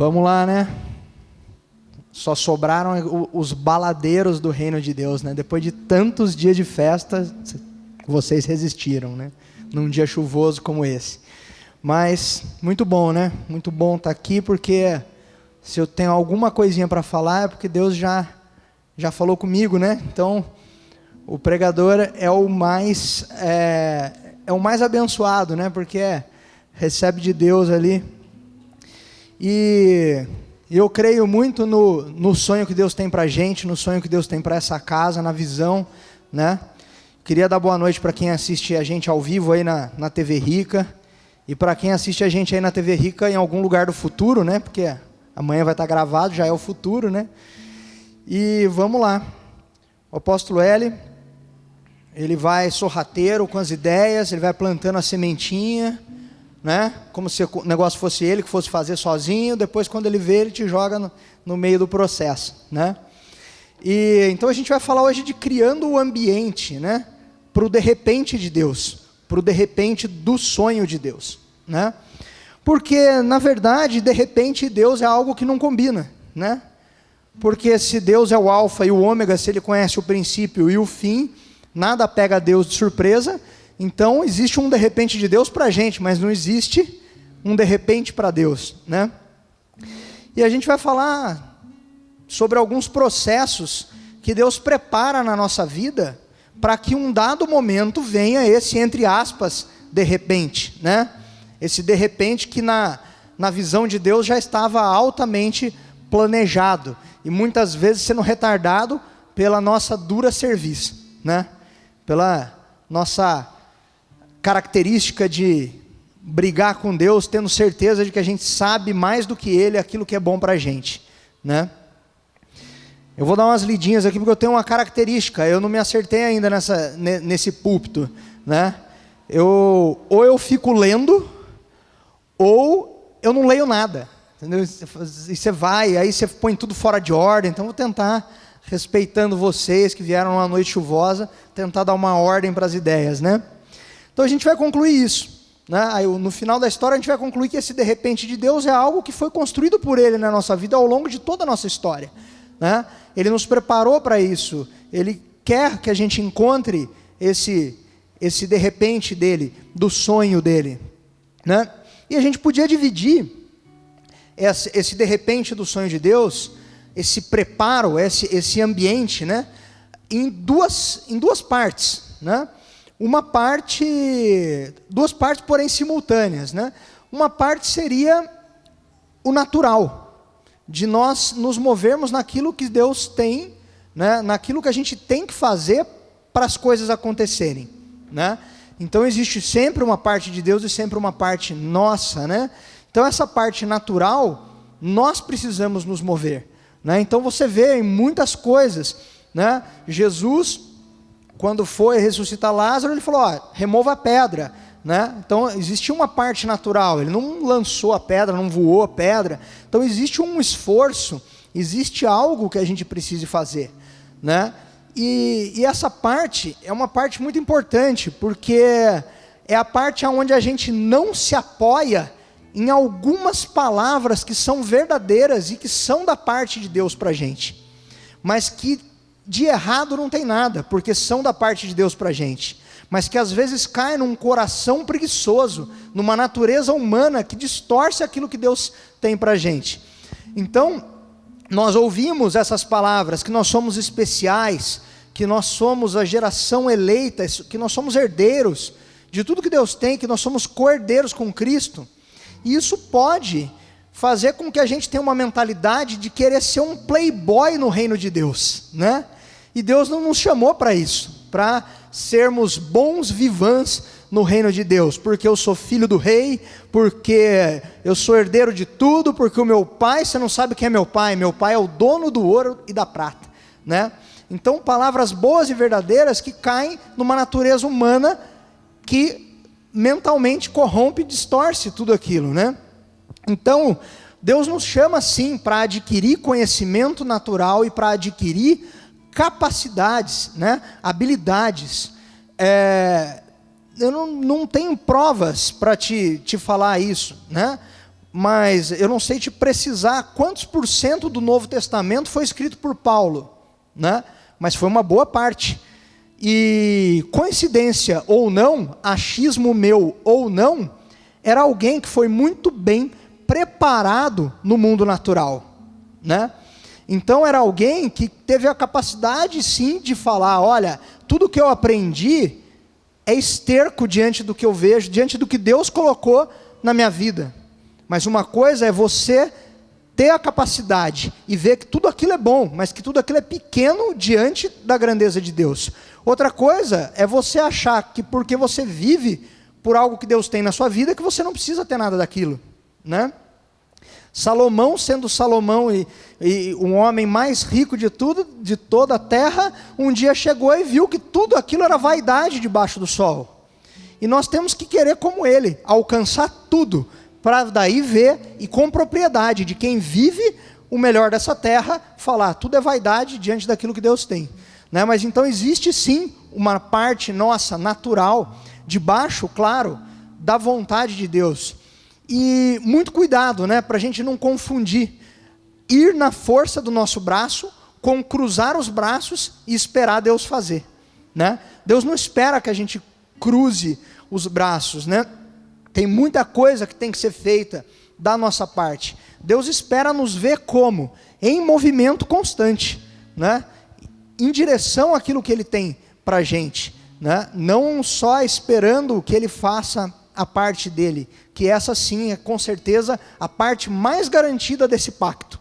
Vamos lá, né? Só sobraram os baladeiros do reino de Deus, né? Depois de tantos dias de festa, vocês resistiram, né? Num dia chuvoso como esse. Mas, muito bom, né? Muito bom estar aqui, porque se eu tenho alguma coisinha para falar, é porque Deus já falou comigo, né? Então, o pregador é o mais abençoado, né? Porque recebe de Deus ali. E eu creio muito no sonho que Deus tem para a gente, no sonho que Deus tem para essa casa, na visão, né? Queria dar boa noite para quem assiste a gente ao vivo aí na TV Rica, e para quem assiste a gente aí na TV Rica em algum lugar do futuro, né? Porque amanhã vai estar gravado, já é o futuro, né? E vamos lá. O apóstolo L, ele vai sorrateiro com as ideias, ele vai plantando a sementinha, né? Como se o negócio fosse ele que fosse fazer sozinho. Depois, quando ele vê, ele te joga no meio do processo, né? E então a gente vai falar hoje de criando o ambiente, né? Para o de repente de Deus, para o de repente do sonho de Deus, né? Porque na verdade, de repente, Deus é algo que não combina, né? Porque se Deus é o alfa e o ômega, se Ele conhece o princípio e o fim, nada pega Deus de surpresa. Então existe um de repente de Deus para a gente, mas não existe um de repente para Deus, né? E a gente vai falar sobre alguns processos que Deus prepara na nossa vida para que um dado momento venha esse, entre aspas, de repente, né? Esse de repente que na visão de Deus já estava altamente planejado e muitas vezes sendo retardado pela nossa dura serviço, né? Pela nossa característica de brigar com Deus, tendo certeza de que a gente sabe mais do que Ele aquilo que é bom para a gente, né? Eu vou dar umas lidinhas aqui, porque eu tenho uma característica, eu não me acertei ainda nesse púlpito, né? Ou eu fico lendo, ou eu não leio nada, entendeu? E você vai, aí você põe tudo fora de ordem. Então vou tentar, respeitando vocês que vieram numa noite chuvosa, tentar dar uma ordem para as ideias, né? Então a gente vai concluir isso, né? Aí, no final da história a gente vai concluir que esse de repente de Deus é algo que foi construído por Ele na nossa vida ao longo de toda a nossa história, né? Ele nos preparou para isso, Ele quer que a gente encontre esse de repente dEle, do sonho dEle, né? E a gente podia dividir esse de repente do sonho de Deus, esse preparo, esse ambiente, né? Em duas partes, né? Duas partes, porém simultâneas, né? Uma parte seria o natural, de nós nos movermos naquilo que Deus tem, né? Naquilo que a gente tem que fazer para as coisas acontecerem, né? Então existe sempre uma parte de Deus e sempre uma parte nossa, né? Então essa parte natural, nós precisamos nos mover, né? Então você vê em muitas coisas, né? Jesus, quando foi ressuscitar Lázaro, ele falou, remova a pedra, né? Então existe uma parte natural, ele não lançou a pedra, não voou a pedra. Então existe um esforço, existe algo que a gente precisa fazer, né? E essa parte é uma parte muito importante, porque é a parte onde a gente não se apoia em algumas palavras que são verdadeiras e que são da parte de Deus para a gente, mas que de errado não tem nada, porque são da parte de Deus para a gente, mas que às vezes cai num coração preguiçoso, numa natureza humana que distorce aquilo que Deus tem para a gente. Então, nós ouvimos essas palavras, que nós somos especiais, que nós somos a geração eleita, que nós somos herdeiros de tudo que Deus tem, que nós somos co-herdeiros com Cristo. E isso pode fazer com que a gente tenha uma mentalidade de querer ser um playboy no reino de Deus, né? E Deus não nos chamou para isso, para sermos bons vivants no reino de Deus, porque eu sou filho do rei, porque eu sou herdeiro de tudo, porque o meu pai, você não sabe quem é meu pai é o dono do ouro e da prata, né? Então palavras boas e verdadeiras que caem numa natureza humana que mentalmente corrompe e distorce tudo aquilo, né? Então, Deus nos chama sim para adquirir conhecimento natural e para adquirir capacidades, né? Habilidades. Eu não tenho provas para te falar isso, né? mas eu não sei te precisar quantos por cento do Novo Testamento foi escrito por Paulo, né? Mas foi uma boa parte. E coincidência ou não, achismo meu ou não, era alguém que foi muito bem preparado no mundo natural, né? Então era alguém que teve a capacidade sim de falar, olha, tudo que eu aprendi é esterco diante do que eu vejo, diante do que Deus colocou na minha vida. Mas uma coisa é você ter a capacidade e ver que tudo aquilo é bom, mas que tudo aquilo é pequeno diante da grandeza de Deus. Outra coisa é você achar que porque você vive por algo que Deus tem na sua vida, que você não precisa ter nada daquilo, né? Salomão, sendo Salomão e um homem mais rico de tudo, de toda a terra, um dia chegou e viu que tudo aquilo era vaidade debaixo do sol. E nós temos que querer como ele, alcançar tudo, para daí ver e com propriedade de quem vive o melhor dessa terra, falar, tudo é vaidade diante daquilo que Deus tem, né? Mas então existe sim uma parte nossa, natural, debaixo, claro, da vontade de Deus. E muito cuidado, né, para a gente não confundir ir na força do nosso braço com cruzar os braços e esperar Deus fazer, né? Deus não espera que a gente cruze os braços, né? Tem muita coisa que tem que ser feita da nossa parte. Deus espera nos ver como? Em movimento constante, né? Em direção àquilo que Ele tem para a gente, né? Não só esperando que Ele faça a parte dele, que essa sim é com certeza a parte mais garantida desse pacto,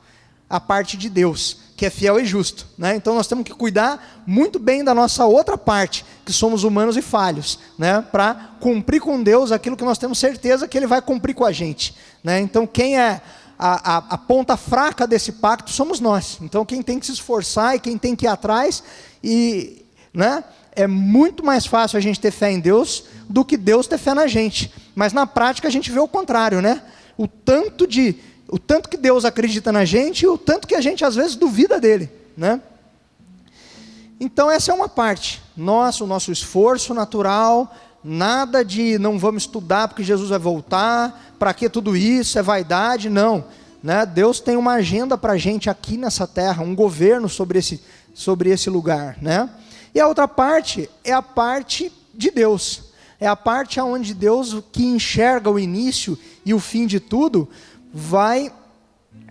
a parte de Deus, que é fiel e justo, né? Então nós temos que cuidar muito bem da nossa outra parte, que somos humanos e falhos, né? Para cumprir com Deus aquilo que nós temos certeza que Ele vai cumprir com a gente, né? Então quem é a ponta fraca desse pacto somos nós. Então quem tem que se esforçar e quem tem que ir atrás, e, né? É muito mais fácil a gente ter fé em Deus do que Deus ter fé na gente. Mas na prática a gente vê o contrário, né? O tanto que Deus acredita na gente e o tanto que a gente às vezes duvida dele, né? Então essa é uma parte. O nosso esforço natural, nada de não vamos estudar porque Jesus vai voltar, para que tudo isso, é vaidade, não, né? Deus tem uma agenda para a gente aqui nessa terra, um governo sobre esse lugar, né? E a outra parte é a parte de Deus. É a parte onde Deus, que enxerga o início e o fim de tudo, vai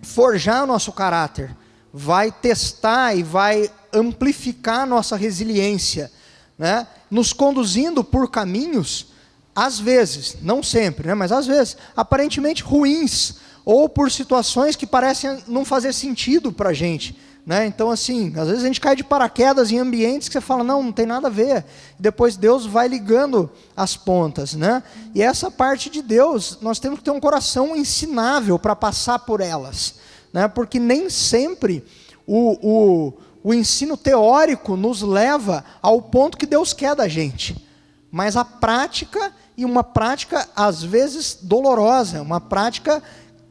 forjar o nosso caráter, vai testar e vai amplificar a nossa resiliência, né? Nos conduzindo por caminhos, às vezes, não sempre, né? Mas às vezes, aparentemente ruins, ou por situações que parecem não fazer sentido para a gente, né? Então assim, às vezes a gente cai de paraquedas em ambientes que você fala, não tem nada a ver, depois Deus vai ligando as pontas, né? E essa parte de Deus, nós temos que ter um coração ensinável para passar por elas, né? Porque nem sempre o ensino teórico nos leva ao ponto que Deus quer da gente, mas a prática, e uma prática às vezes dolorosa, uma prática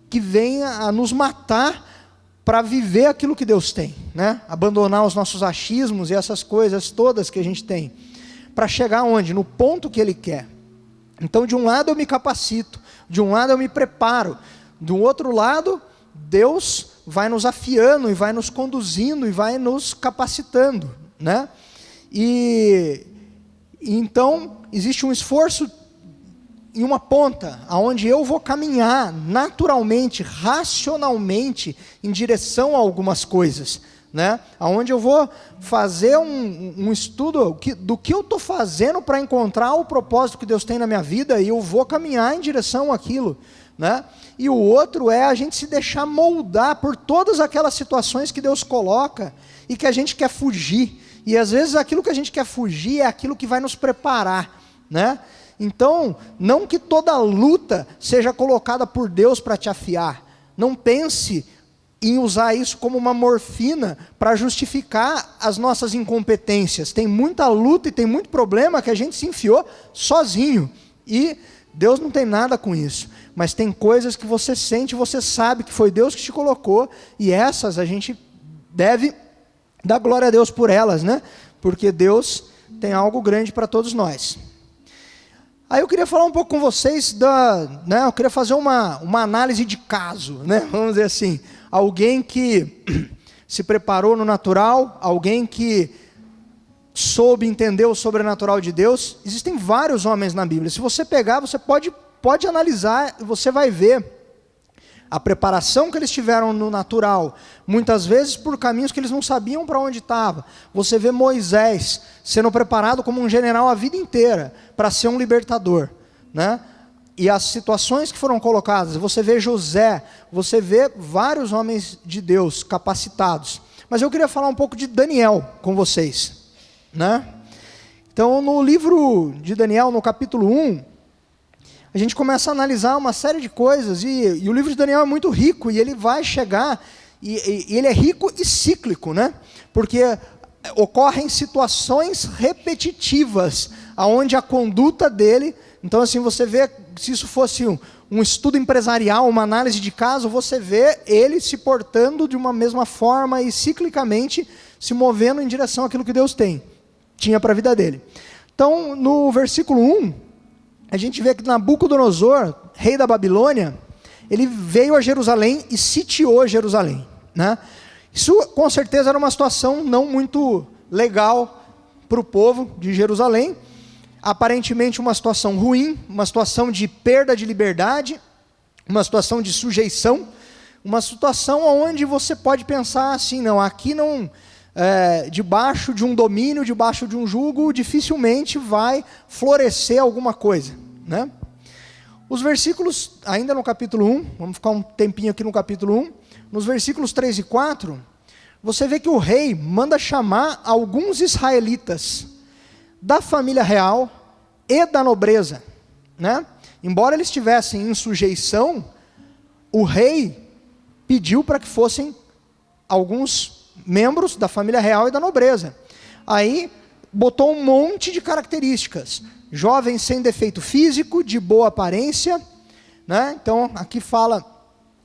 que vem a nos matar para viver aquilo que Deus tem, né? Abandonar os nossos achismos e essas coisas todas que a gente tem, para chegar onde? No ponto que Ele quer. Então de um lado eu me capacito, de um lado eu me preparo, do outro lado Deus vai nos afiando e vai nos conduzindo e vai nos capacitando, né? E então existe um esforço em uma ponta, aonde eu vou caminhar naturalmente, racionalmente, em direção a algumas coisas, né? Aonde eu vou fazer um estudo do que eu estou fazendo para encontrar o propósito que Deus tem na minha vida, e eu vou caminhar em direção àquilo, né? E o outro é a gente se deixar moldar por todas aquelas situações que Deus coloca e que a gente quer fugir, e às vezes aquilo que a gente quer fugir é aquilo que vai nos preparar, né? Então, não que toda luta seja colocada por Deus para te afiar. Não pense em usar isso como uma morfina para justificar as nossas incompetências. Tem muita luta e tem muito problema que a gente se enfiou sozinho. E Deus não tem nada com isso. Mas tem coisas que você sente, você sabe que foi Deus que te colocou, e essas a gente deve dar glória a Deus por elas, né? Porque Deus tem algo grande para todos nós. Aí eu queria falar um pouco com vocês eu queria fazer uma análise de caso, né? Vamos dizer assim, alguém que se preparou no natural, alguém que soube entender o sobrenatural de Deus. Existem vários homens na Bíblia. Se você pegar, você pode analisar, você vai ver a preparação que eles tiveram no natural, muitas vezes por caminhos que eles não sabiam para onde estava. Você vê Moisés sendo preparado como um general a vida inteira para ser um libertador, né? E as situações que foram colocadas, você vê José, você vê vários homens de Deus capacitados. Mas eu queria falar um pouco de Daniel com vocês, né? Então, no livro de Daniel, no capítulo 1, a gente começa a analisar uma série de coisas, e o livro de Daniel é muito rico, e ele vai chegar, e ele é rico e cíclico, né? Porque ocorrem situações repetitivas, onde a conduta dele, então assim, você vê, se isso fosse um estudo empresarial, uma análise de caso, você vê ele se portando de uma mesma forma, e ciclicamente se movendo em direção àquilo que Deus tinha para a vida dele. Então, no versículo 1, a gente vê que Nabucodonosor, rei da Babilônia, ele veio a Jerusalém e sitiou Jerusalém, né? Isso com certeza era uma situação não muito legal para o povo de Jerusalém, aparentemente uma situação ruim, uma situação de perda de liberdade, uma situação de sujeição, uma situação onde você pode pensar assim, não, aqui não... debaixo de um domínio, debaixo de um jugo, dificilmente vai florescer alguma coisa, né? Os versículos, ainda no capítulo 1, vamos ficar um tempinho aqui no capítulo 1, nos versículos 3 e 4, você vê que o rei manda chamar alguns israelitas da família real e da nobreza, né? Embora eles estivessem em sujeição, o rei pediu para que fossem alguns membros da família real e da nobreza. Aí botou um monte de características: jovens sem defeito físico, de boa aparência, né? Então aqui fala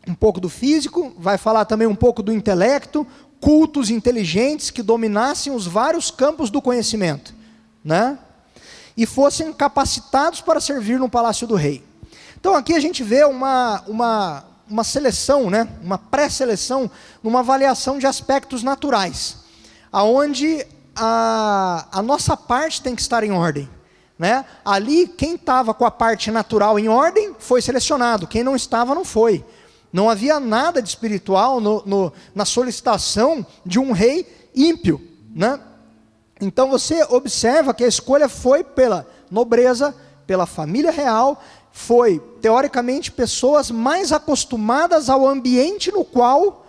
um pouco do físico, vai falar também um pouco do intelecto, cultos inteligentes que dominassem os vários campos do conhecimento, né? E fossem capacitados para servir no palácio do rei. Então aqui a gente vê uma seleção, né? Uma pré-seleção, numa avaliação de aspectos naturais, aonde a nossa parte tem que estar em ordem, né? Ali, quem estava com a parte natural em ordem, foi selecionado, quem não estava, não foi. Não havia nada de espiritual na solicitação de um rei ímpio, né? Então você observa que a escolha foi pela nobreza, pela família real, foi, teoricamente, pessoas mais acostumadas ao ambiente no qual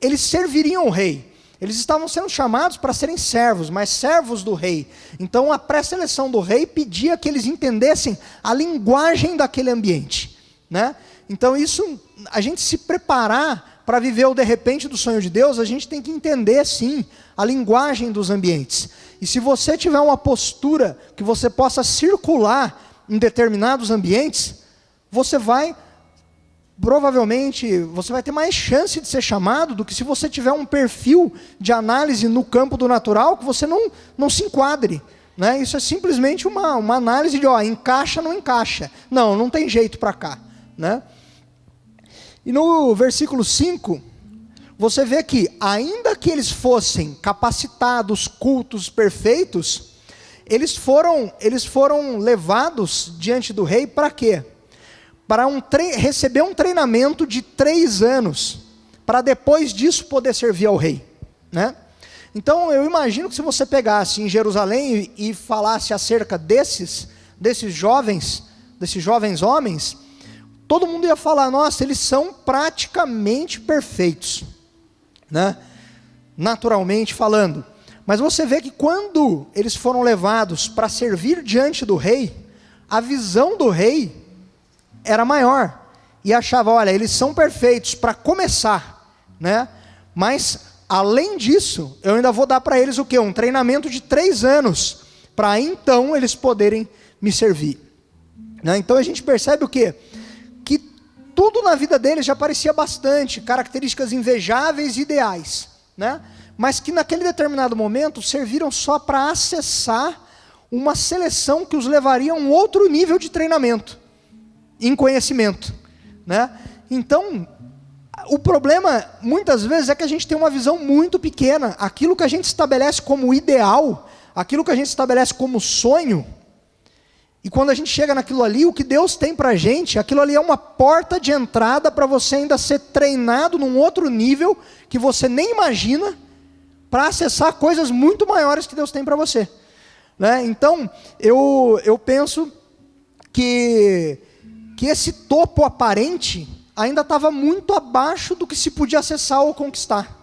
eles serviriam o rei. Eles estavam sendo chamados para serem servos, mas servos do rei. Então a pré-seleção do rei pedia que eles entendessem a linguagem daquele ambiente, né? Então isso, a gente se preparar para viver o de repente do sonho de Deus, a gente tem que entender sim a linguagem dos ambientes. E se você tiver uma postura que você possa circular em determinados ambientes, você vai, provavelmente, você vai ter mais chance de ser chamado do que se você tiver um perfil de análise no campo do natural que você não se enquadre, né? Isso é simplesmente uma análise de, encaixa, não encaixa. Não tem jeito para cá, né? E no versículo 5, você vê que, ainda que eles fossem capacitados, cultos, perfeitos, eles foram levados diante do rei para quê? Para receber um treinamento de 3 anos, para depois disso poder servir ao rei, né? Então eu imagino que se você pegasse em Jerusalém e falasse acerca desses jovens homens, todo mundo ia falar, nossa, eles são praticamente perfeitos, né? Naturalmente falando. Mas você vê que quando eles foram levados para servir diante do rei, a visão do rei era maior, e achava, olha, eles são perfeitos para começar, né? Mas além disso, eu ainda vou dar para eles o quê? Um treinamento de 3 anos, para então eles poderem me servir, né? Então a gente percebe o quê? Que tudo na vida deles já parecia bastante, características invejáveis e ideais, né? Mas que naquele determinado momento serviram só para acessar uma seleção que os levaria a um outro nível de treinamento, em conhecimento, né? Então, o problema, muitas vezes, é que a gente tem uma visão muito pequena. Aquilo que a gente estabelece como ideal, aquilo que a gente estabelece como sonho, e quando a gente chega naquilo ali, o que Deus tem para a gente, aquilo ali é uma porta de entrada para você ainda ser treinado num outro nível, que você nem imagina, para acessar coisas muito maiores que Deus tem para você, né? Então, eu penso que esse topo aparente ainda estava muito abaixo do que se podia acessar ou conquistar.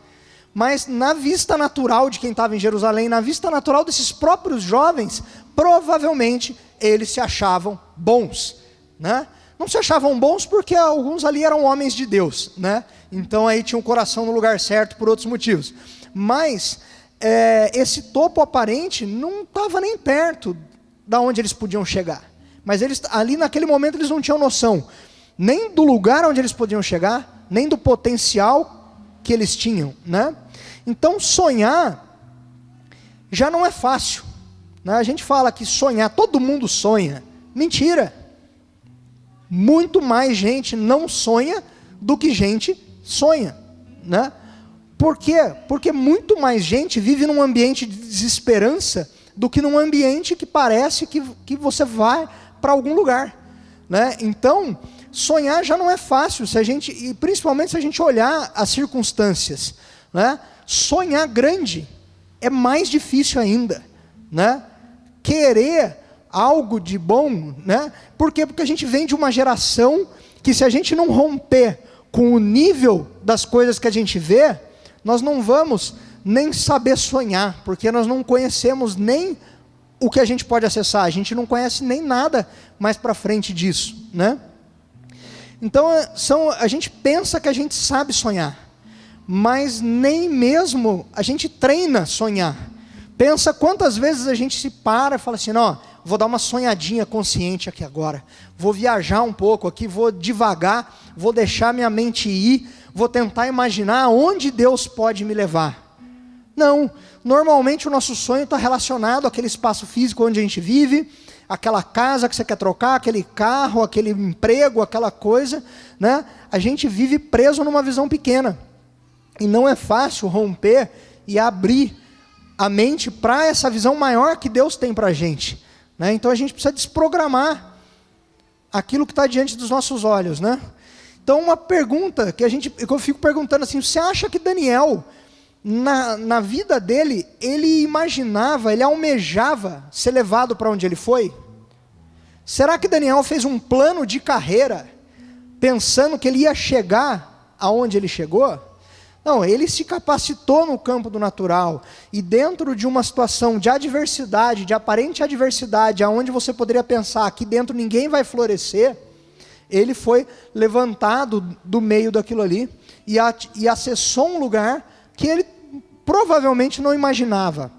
Mas na vista natural de quem estava em Jerusalém, na vista natural desses próprios jovens, provavelmente eles se achavam bons, né? Não se achavam bons porque alguns ali eram homens de Deus, né? Então aí tinham o coração no lugar certo por outros motivos. Mas esse topo aparente não estava nem perto da onde eles podiam chegar. Mas eles ali naquele momento eles não tinham noção nem do lugar onde eles podiam chegar, nem do potencial que eles tinham, né? Então sonhar já não é fácil, né? A gente fala que sonhar, todo mundo sonha. Mentira. Muito mais gente não sonha do que gente sonha, né? Por quê? Porque muito mais gente vive num ambiente de desesperança do que num ambiente que parece que você vai para algum lugar, né? Então, sonhar já não é fácil, e principalmente se a gente olhar as circunstâncias, né? Sonhar grande é mais difícil ainda, né? Querer algo de bom, né? Por quê? Porque a gente vem de uma geração que, se a gente não romper com o nível das coisas que a gente vê, nós não vamos nem saber sonhar, porque nós não conhecemos nem o que a gente pode acessar, a gente não conhece nem nada mais para frente disso, né? Então, a gente pensa que a gente sabe sonhar, mas nem mesmo a gente treina sonhar. Pensa quantas vezes a gente se para e fala assim, não, vou dar uma sonhadinha consciente aqui agora, vou viajar um pouco aqui, vou devagar, vou deixar minha mente ir, vou tentar imaginar onde Deus pode me levar. Não, normalmente o nosso sonho está relacionado àquele espaço físico onde a gente vive, aquela casa que você quer trocar, aquele carro, aquele emprego, aquela coisa, né? A gente vive preso numa visão pequena, e não é fácil romper e abrir a mente para essa visão maior que Deus tem para a gente, né? Então a gente precisa desprogramar aquilo que está diante dos nossos olhos, né? Então uma pergunta que eu fico perguntando assim, você acha que Daniel, na vida dele, ele imaginava, ele almejava ser levado para onde ele foi? Será que Daniel fez um plano de carreira, pensando que ele ia chegar aonde ele chegou? Não, ele se capacitou no campo do natural, e dentro de uma situação de adversidade, de aparente adversidade, aonde você poderia pensar que dentro ninguém vai florescer, ele foi levantado do meio daquilo ali, e acessou um lugar que ele provavelmente não imaginava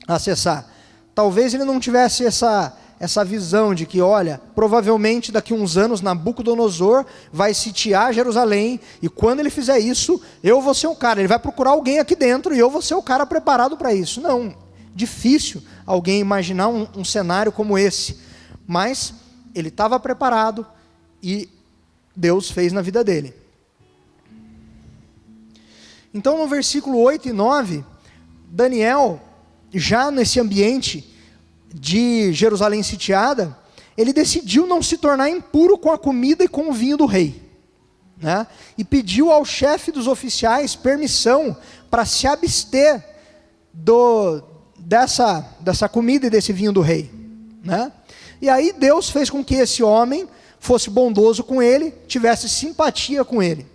acessar. Talvez ele não tivesse essa visão de que, olha, provavelmente daqui a uns anos Nabucodonosor vai sitiar Jerusalém, e quando ele fizer isso, eu vou ser o cara, ele vai procurar alguém aqui dentro, e eu vou ser o cara preparado para isso. Não, difícil alguém imaginar um cenário como esse, mas ele estava preparado, e Deus fez na vida dele. Então, no versículo 8 e 9, Daniel, já nesse ambiente de Jerusalém sitiada, ele decidiu não se tornar impuro com a comida e com o vinho do rei, né? E pediu ao chefe dos oficiais permissão para se abster dessa comida e desse vinho do rei, né? E aí Deus fez com que esse homem fosse bondoso com ele, tivesse simpatia com ele.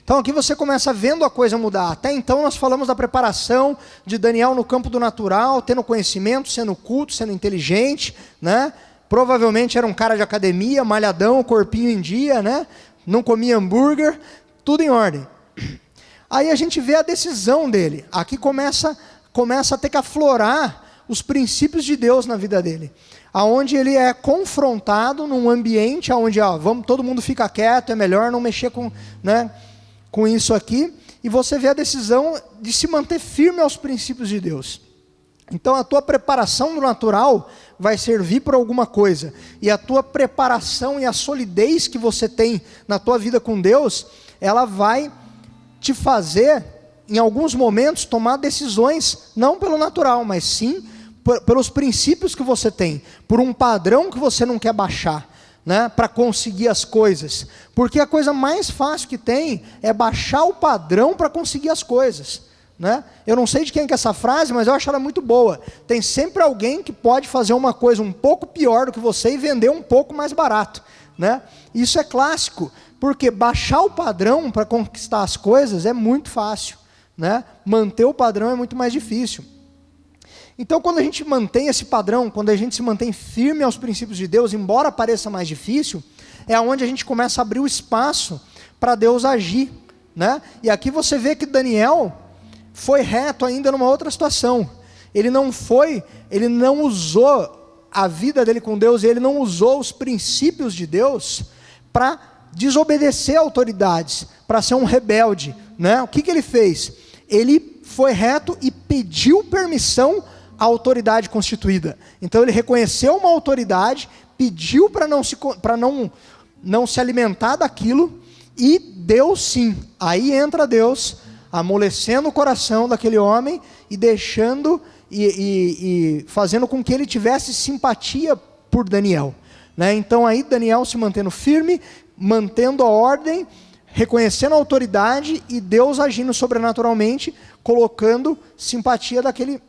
Então aqui você começa vendo a coisa mudar. Até então nós falamos da preparação de Daniel no campo do natural, tendo conhecimento, sendo culto, sendo inteligente, né? Provavelmente era um cara de academia, malhadão, corpinho em dia, né? Não comia hambúrguer, tudo em ordem. Aí a gente vê a decisão dele. Aqui começa a ter que aflorar os princípios de Deus na vida dele, aonde ele é confrontado num ambiente onde todo mundo fica quieto, é melhor não mexer com isso aqui, e você vê a decisão de se manter firme aos princípios de Deus. Então a tua preparação no natural vai servir para alguma coisa, e a tua preparação e a solidez que você tem na tua vida com Deus, ela vai te fazer, em alguns momentos, tomar decisões, não pelo natural, mas sim pelos princípios que você tem, por um padrão que você não quer baixar, né, para conseguir as coisas, porque a coisa mais fácil que tem é baixar o padrão para conseguir as coisas, né? Eu não sei de quem que é essa frase, mas eu acho ela muito boa. Tem sempre alguém que pode fazer uma coisa um pouco pior do que você e vender um pouco mais barato, né? Isso é clássico, porque baixar o padrão para conquistar as coisas é muito fácil, né? Manter o padrão é muito mais difícil. Então, quando a gente mantém esse padrão, quando a gente se mantém firme aos princípios de Deus, embora pareça mais difícil, é onde a gente começa a abrir o espaço para Deus agir, né? E aqui você vê que Daniel foi reto ainda numa outra situação. Ele não usou a vida dele com Deus, ele não usou os princípios de Deus para desobedecer autoridades, para ser um rebelde, né? O que ele fez? Ele foi reto e pediu permissão à autoridade constituída. Então ele reconheceu uma autoridade, pediu para não se alimentar daquilo, e Deus sim, aí entra Deus, amolecendo o coração daquele homem e deixando e fazendo com que ele tivesse simpatia por Daniel, né? Então aí Daniel se mantendo firme, mantendo a ordem, reconhecendo a autoridade, e Deus agindo sobrenaturalmente, colocando simpatia daquele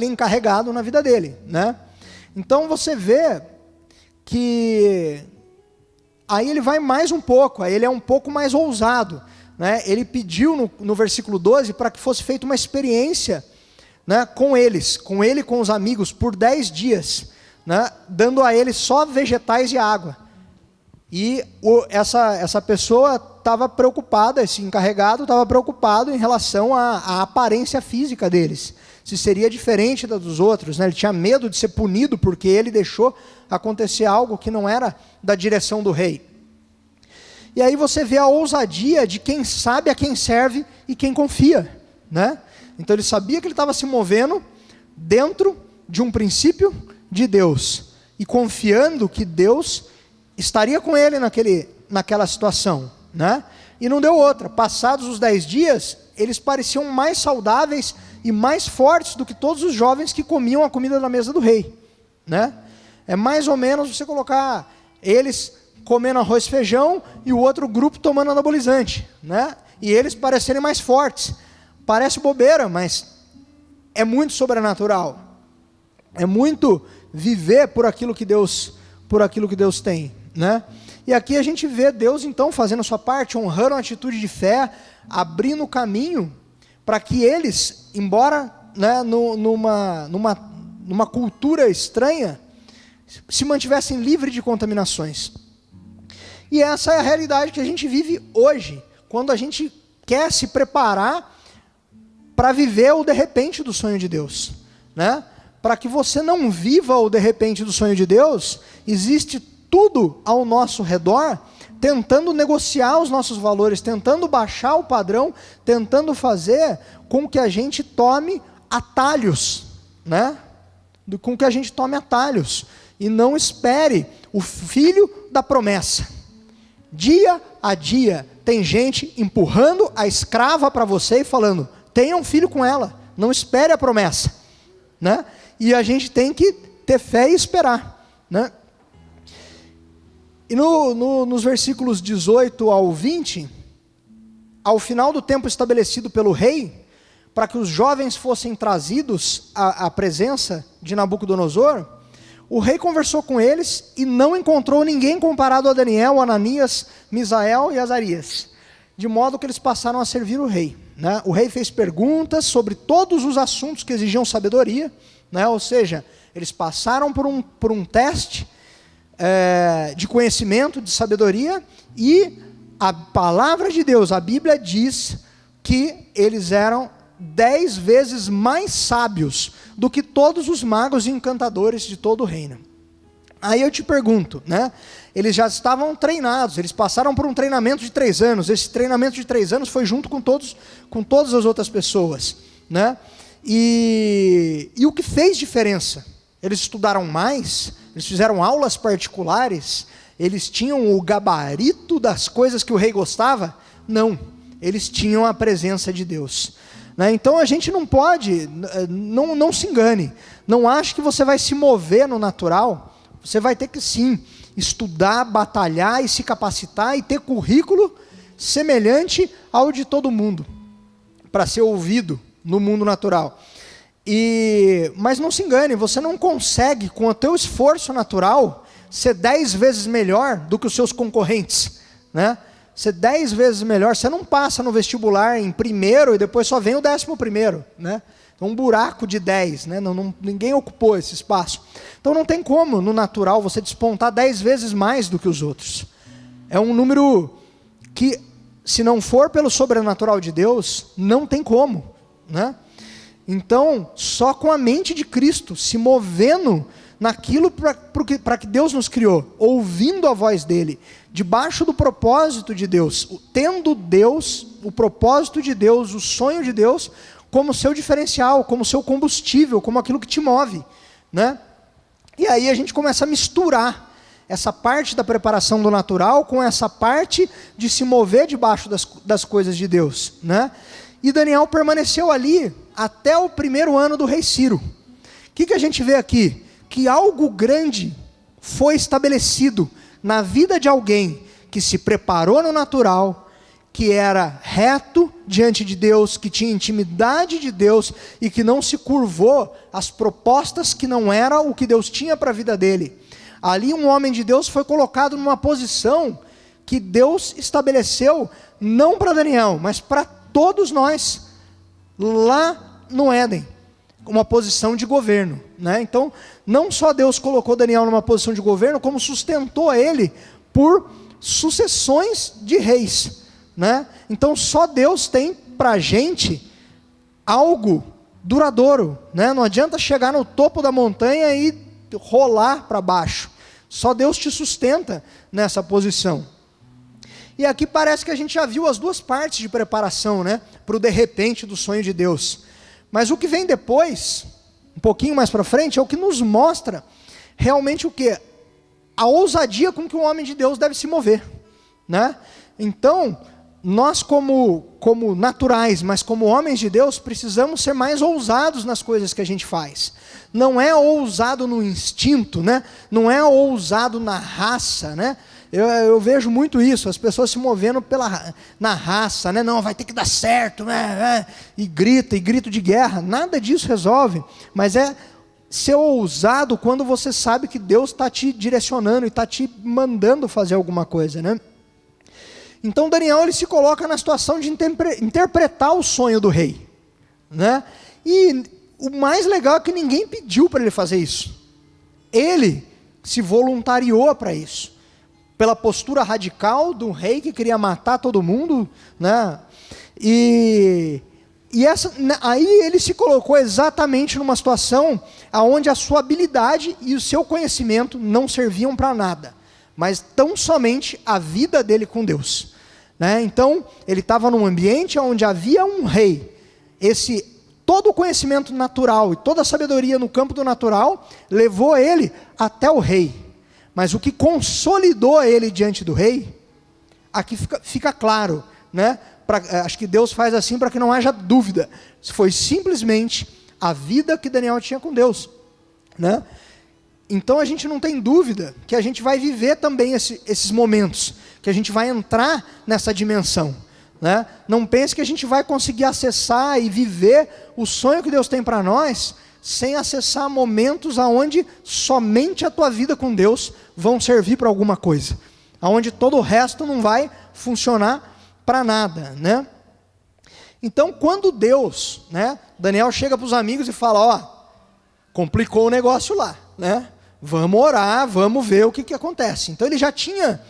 encarregado na vida dele, né? Então você vê que aí ele vai mais um pouco, aí ele é um pouco mais ousado, né? Ele pediu no versículo 12 para que fosse feita uma experiência, né, com ele e com os amigos por 10 dias, né, dando a eles só vegetais e água. E essa pessoa estava preocupada, esse encarregado estava preocupado em relação à aparência física deles, se seria diferente da dos outros, né? Ele tinha medo de ser punido porque ele deixou acontecer algo que não era da direção do rei. E aí você vê a ousadia de quem sabe a quem serve e quem confia, né? Então ele sabia que ele estava se movendo dentro de um princípio de Deus, e confiando que Deus estaria com ele naquela situação, né? E não deu outra. Passados os 10 dias, eles pareciam mais saudáveis e mais fortes do que todos os jovens que comiam a comida da mesa do rei, né? É mais ou menos você colocar eles comendo arroz e feijão e o outro grupo tomando anabolizante, né? E eles parecerem mais fortes. Parece bobeira, mas é muito sobrenatural. É muito viver por aquilo que Deus tem, né? E aqui a gente vê Deus então fazendo a sua parte, honrando a atitude de fé, abrindo o caminho para que eles, embora, né, numa cultura estranha, se mantivessem livres de contaminações. E essa é a realidade que a gente vive hoje, quando a gente quer se preparar para viver o de repente do sonho de Deus, né? Para que você não viva o de repente do sonho de Deus, existe tudo ao nosso redor tentando negociar os nossos valores, tentando baixar o padrão, tentando fazer com que a gente tome atalhos, né? Com que a gente tome atalhos e não espere o filho da promessa. Dia a dia tem gente empurrando a escrava para você e falando: tenha um filho com ela, não espere a promessa, né? E a gente tem que ter fé e esperar, né? E nos versículos 18 ao 20, ao final do tempo estabelecido pelo rei, para que os jovens fossem trazidos à presença de Nabucodonosor, o rei conversou com eles e não encontrou ninguém comparado a Daniel, Ananias, Misael e Azarias, de modo que eles passaram a servir o rei, né? O rei fez perguntas sobre todos os assuntos que exigiam sabedoria, né? Ou seja, eles passaram por um teste de conhecimento, de sabedoria, e a palavra de Deus, a Bíblia diz que eles eram 10 vezes mais sábios do que todos os magos e encantadores de todo o reino. Aí eu te pergunto, né? Eles já estavam treinados, eles passaram por um treinamento de 3 anos, esse treinamento de 3 anos foi junto com todas as outras pessoas, né? E o que fez diferença? Eles estudaram mais, eles fizeram aulas particulares, eles tinham o gabarito das coisas que o rei gostava? Não, eles tinham a presença de Deus. Então a gente não pode, não se engane, não ache que você vai se mover no natural, você vai ter que sim, estudar, batalhar e se capacitar e ter currículo semelhante ao de todo mundo, para ser ouvido no mundo natural. Mas não se engane, você não consegue com o teu esforço natural ser 10 vezes melhor do que os seus concorrentes, né? Ser 10 vezes melhor, você não passa no vestibular em primeiro e depois só vem o 11º, né? Então, um buraco de 10, né? Ninguém ocupou esse espaço. Então não tem como, no natural, você despontar 10 vezes mais do que os outros. É um número que, se não for pelo sobrenatural de Deus, não tem como, né? Então, só com a mente de Cristo, se movendo naquilo para que Deus nos criou, ouvindo a voz dele, debaixo do propósito de Deus, tendo Deus, o propósito de Deus, o sonho de Deus, como seu diferencial, como seu combustível, como aquilo que te move, né? E aí a gente começa a misturar essa parte da preparação do natural com essa parte de se mover debaixo das coisas de Deus, né? E Daniel permaneceu ali até o 1º ano do rei Ciro. O que a gente vê aqui? Que algo grande foi estabelecido na vida de alguém que se preparou no natural, que era reto diante de Deus, que tinha intimidade de Deus e que não se curvou às propostas que não era o que Deus tinha para a vida dele. Ali um homem de Deus foi colocado numa posição que Deus estabeleceu não para Daniel, mas para todos nós, lá no Éden, uma posição de governo, né? Então, não só Deus colocou Daniel numa posição de governo, como sustentou ele por sucessões de reis, né? Então, só Deus tem para a gente algo duradouro, né? Não adianta chegar no topo da montanha e rolar para baixo, só Deus te sustenta nessa posição. E aqui parece que a gente já viu as duas partes de preparação, né? Para o de repente do sonho de Deus. Mas o que vem depois, um pouquinho mais para frente, é o que nos mostra realmente o quê? A ousadia com que um homem de Deus deve se mover, né? Então, nós como naturais, mas como homens de Deus, precisamos ser mais ousados nas coisas que a gente faz. Não é ousado no instinto, né? Não é ousado na raça, né? Eu vejo muito isso, as pessoas se movendo na raça, né? Não, vai ter que dar certo, né? E grito de guerra. Nada disso resolve, mas é ser ousado quando você sabe que Deus está te direcionando e está te mandando fazer alguma coisa, né? Então Daniel ele se coloca na situação de interpretar o sonho do rei, né? E o mais legal é que ninguém pediu para ele fazer isso. Ele se voluntariou para isso. Pela postura radical do rei que queria matar todo mundo, né? Aí ele se colocou exatamente numa situação onde a sua habilidade e o seu conhecimento não serviam para nada, mas tão somente a vida dele com Deus, né? Então ele estava num ambiente onde havia um rei. Todo o conhecimento natural e toda a sabedoria no campo do natural levou ele até o rei. Mas o que consolidou ele diante do rei, aqui fica claro, né? Acho que Deus faz assim para que não haja dúvida. Foi simplesmente a vida que Daniel tinha com Deus, né? Então a gente não tem dúvida que a gente vai viver também esses momentos, que a gente vai entrar nessa dimensão, né? Não pense que a gente vai conseguir acessar e viver o sonho que Deus tem para nós sem acessar momentos aonde somente a tua vida com Deus vão servir para alguma coisa, aonde todo o resto não vai funcionar para nada, né? Então, quando Deus, né, Daniel chega para os amigos e fala, ó, complicou o negócio lá, né? Vamos orar, vamos ver o que acontece. Então ele já tinha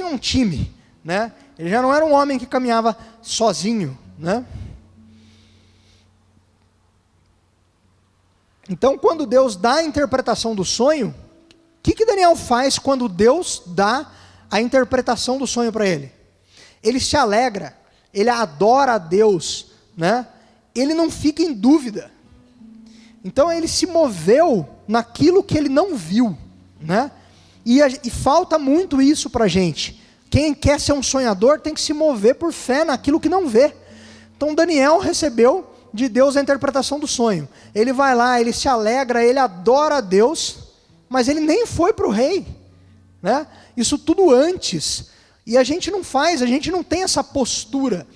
um time, né? Ele já não era um homem que caminhava sozinho, né? Então, quando Deus dá a interpretação do sonho, o que Daniel faz quando Deus dá a interpretação do sonho para ele? Ele se alegra, ele adora a Deus, né? ele não fica em dúvida. Então ele se moveu naquilo que ele não viu, né? E falta muito isso para a gente. Quem quer ser um sonhador tem que se mover por fé naquilo que não vê. Então Daniel recebeu de Deus a interpretação do sonho. Ele vai lá, ele se alegra, ele adora a Deus, mas ele nem foi para o rei, né? Isso tudo antes. E a gente não faz, a gente não tem essa postura,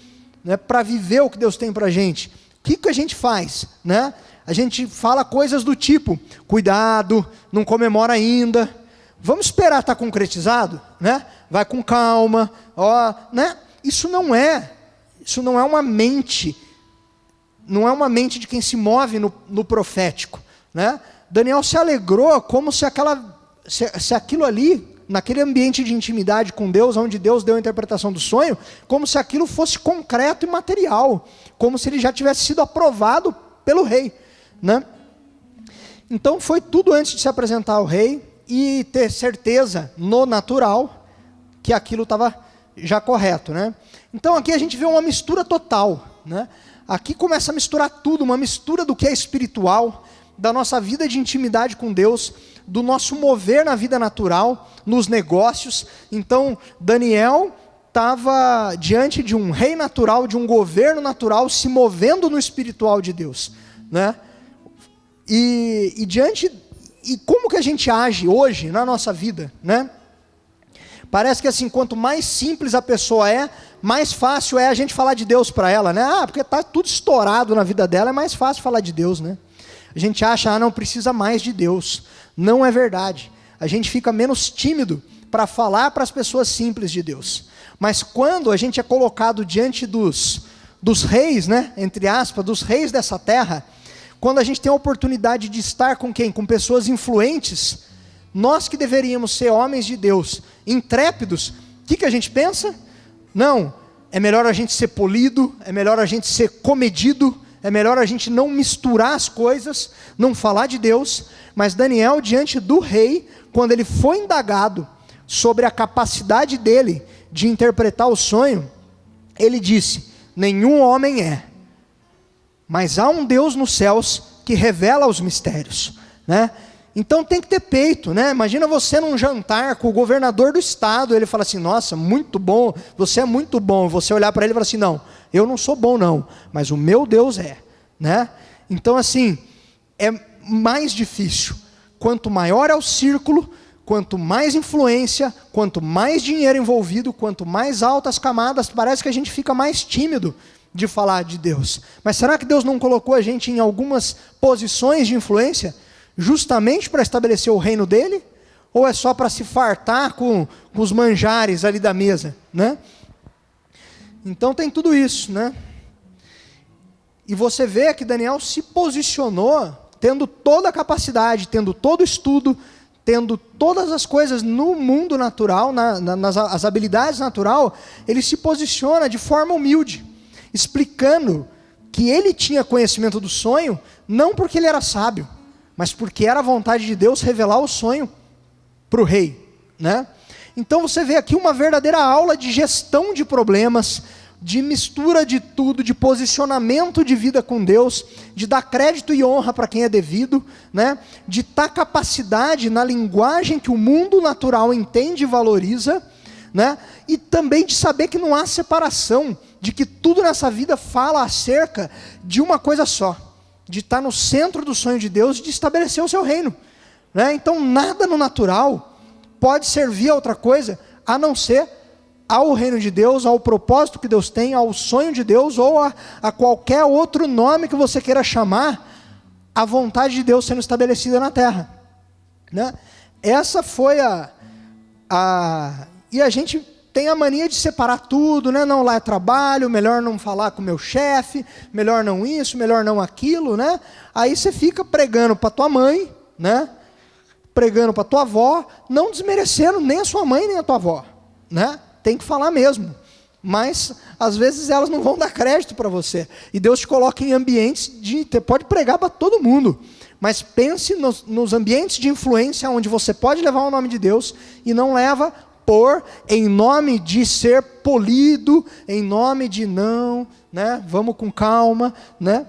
né, para viver o que Deus tem para a gente. O que a gente faz, né? A gente fala coisas do tipo: cuidado, não comemora ainda, vamos esperar estar concretizado, né? Vai com calma, né? Isso não é uma mente, não é uma mente de quem se move no profético, né? Daniel se alegrou como se aquilo ali, naquele ambiente de intimidade com Deus, onde Deus deu a interpretação do sonho, como se aquilo fosse concreto e material, como se ele já tivesse sido aprovado pelo rei, né? Então foi tudo antes de se apresentar ao rei e ter certeza no natural que aquilo estava já correto, né? Então aqui a gente vê uma mistura total, né? Aqui começa a misturar tudo, uma mistura do que é espiritual, da nossa vida de intimidade com Deus, do nosso mover na vida natural, nos negócios. Então Daniel estava diante de um rei natural, de um governo natural, se movendo no espiritual de Deus, né? E como que a gente age hoje na nossa vida, né? Parece que assim, quanto mais simples a pessoa é, mais fácil é a gente falar de Deus para ela, né? Porque está tudo estourado na vida dela, é mais fácil falar de Deus, né? A gente acha, não precisa mais de Deus. Não é verdade. A gente fica menos tímido para falar para as pessoas simples de Deus. Mas quando a gente é colocado diante dos reis, né? Entre aspas, dos reis dessa terra, quando a gente tem a oportunidade de estar com quem? Com pessoas influentes, nós que deveríamos ser homens de Deus, intrépidos, o que a gente pensa? Não, é melhor a gente ser polido, é melhor a gente ser comedido, é melhor a gente não misturar as coisas, não falar de Deus. Mas Daniel, diante do rei, quando ele foi indagado sobre a capacidade dele de interpretar o sonho, ele disse: nenhum homem é, mas há um Deus nos céus que revela os mistérios, né? Então tem que ter peito, né? Imagina você num jantar com o governador do estado, ele fala assim: nossa, muito bom, você é muito bom. Você olhar para ele e falar assim: não, eu não sou bom não, mas o meu Deus é, né? Então assim, é mais difícil. Quanto maior é o círculo, quanto mais influência, quanto mais dinheiro envolvido, quanto mais altas camadas, parece que a gente fica mais tímido de falar de Deus. Mas será que Deus não colocou a gente em algumas posições de influência justamente para estabelecer o reino dele? Ou é só para se fartar com os manjares ali da mesa, né? Então tem tudo isso, né? E você vê que Daniel se posicionou, tendo toda a capacidade, tendo todo o estudo, tendo todas as coisas no mundo natural, nas habilidades natural, ele se posiciona de forma humilde, explicando que ele tinha conhecimento do sonho, não porque ele era sábio, mas porque era a vontade de Deus revelar o sonho para o rei, né? Então você vê aqui uma verdadeira aula de gestão de problemas, de mistura de tudo, de posicionamento de vida com Deus, de dar crédito e honra para quem é devido, né? De dar capacidade na linguagem que o mundo natural entende e valoriza, né? E também de saber que não há separação, de que tudo nessa vida fala acerca de uma coisa só, de estar no centro do sonho de Deus, de estabelecer o seu reino, né? Então nada no natural pode servir a outra coisa, a não ser ao reino de Deus, ao propósito que Deus tem, ao sonho de Deus, ou a qualquer outro nome que você queira chamar, a vontade de Deus sendo estabelecida na terra, né? Essa foi e a gente tem a mania de separar tudo, né? Não, lá é trabalho, melhor não falar com o meu chefe, melhor não isso, melhor não aquilo, né? Aí você fica pregando para tua mãe, né? Pregando para tua avó, não desmerecendo nem a sua mãe nem a tua avó, né? Tem que falar mesmo, mas às vezes elas não vão dar crédito para você, e Deus te coloca em ambientes pode pregar para todo mundo, mas pense nos ambientes de influência onde você pode levar o nome de Deus e não leva por, em nome de ser polido, em nome de não, né? Vamos com calma, né?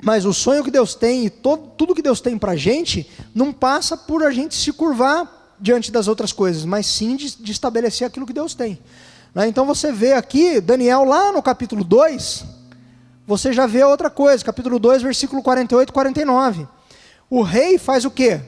Mas o sonho que Deus tem e tudo que Deus tem para a gente, não passa por a gente se curvar diante das outras coisas, mas sim de estabelecer aquilo que Deus tem. Né? Então você vê aqui, Daniel lá no capítulo 2, você já vê outra coisa, capítulo 2, versículo 48 e 49. O rei faz o quê?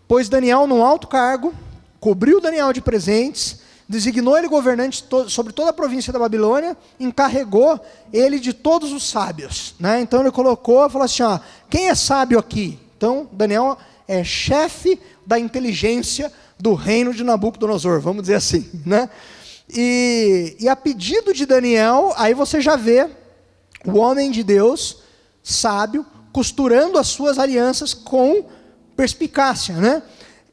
Pôs Daniel num alto cargo, cobriu Daniel de presentes, designou ele governante sobre toda a província da Babilônia, encarregou ele de todos os sábios. Né? Então ele falou assim, ó, quem é sábio aqui? Então Daniel é chefe da inteligência do reino de Nabucodonosor, vamos dizer assim. Né? E a pedido de Daniel, aí você já vê o homem de Deus, sábio, costurando as suas alianças com perspicácia, né?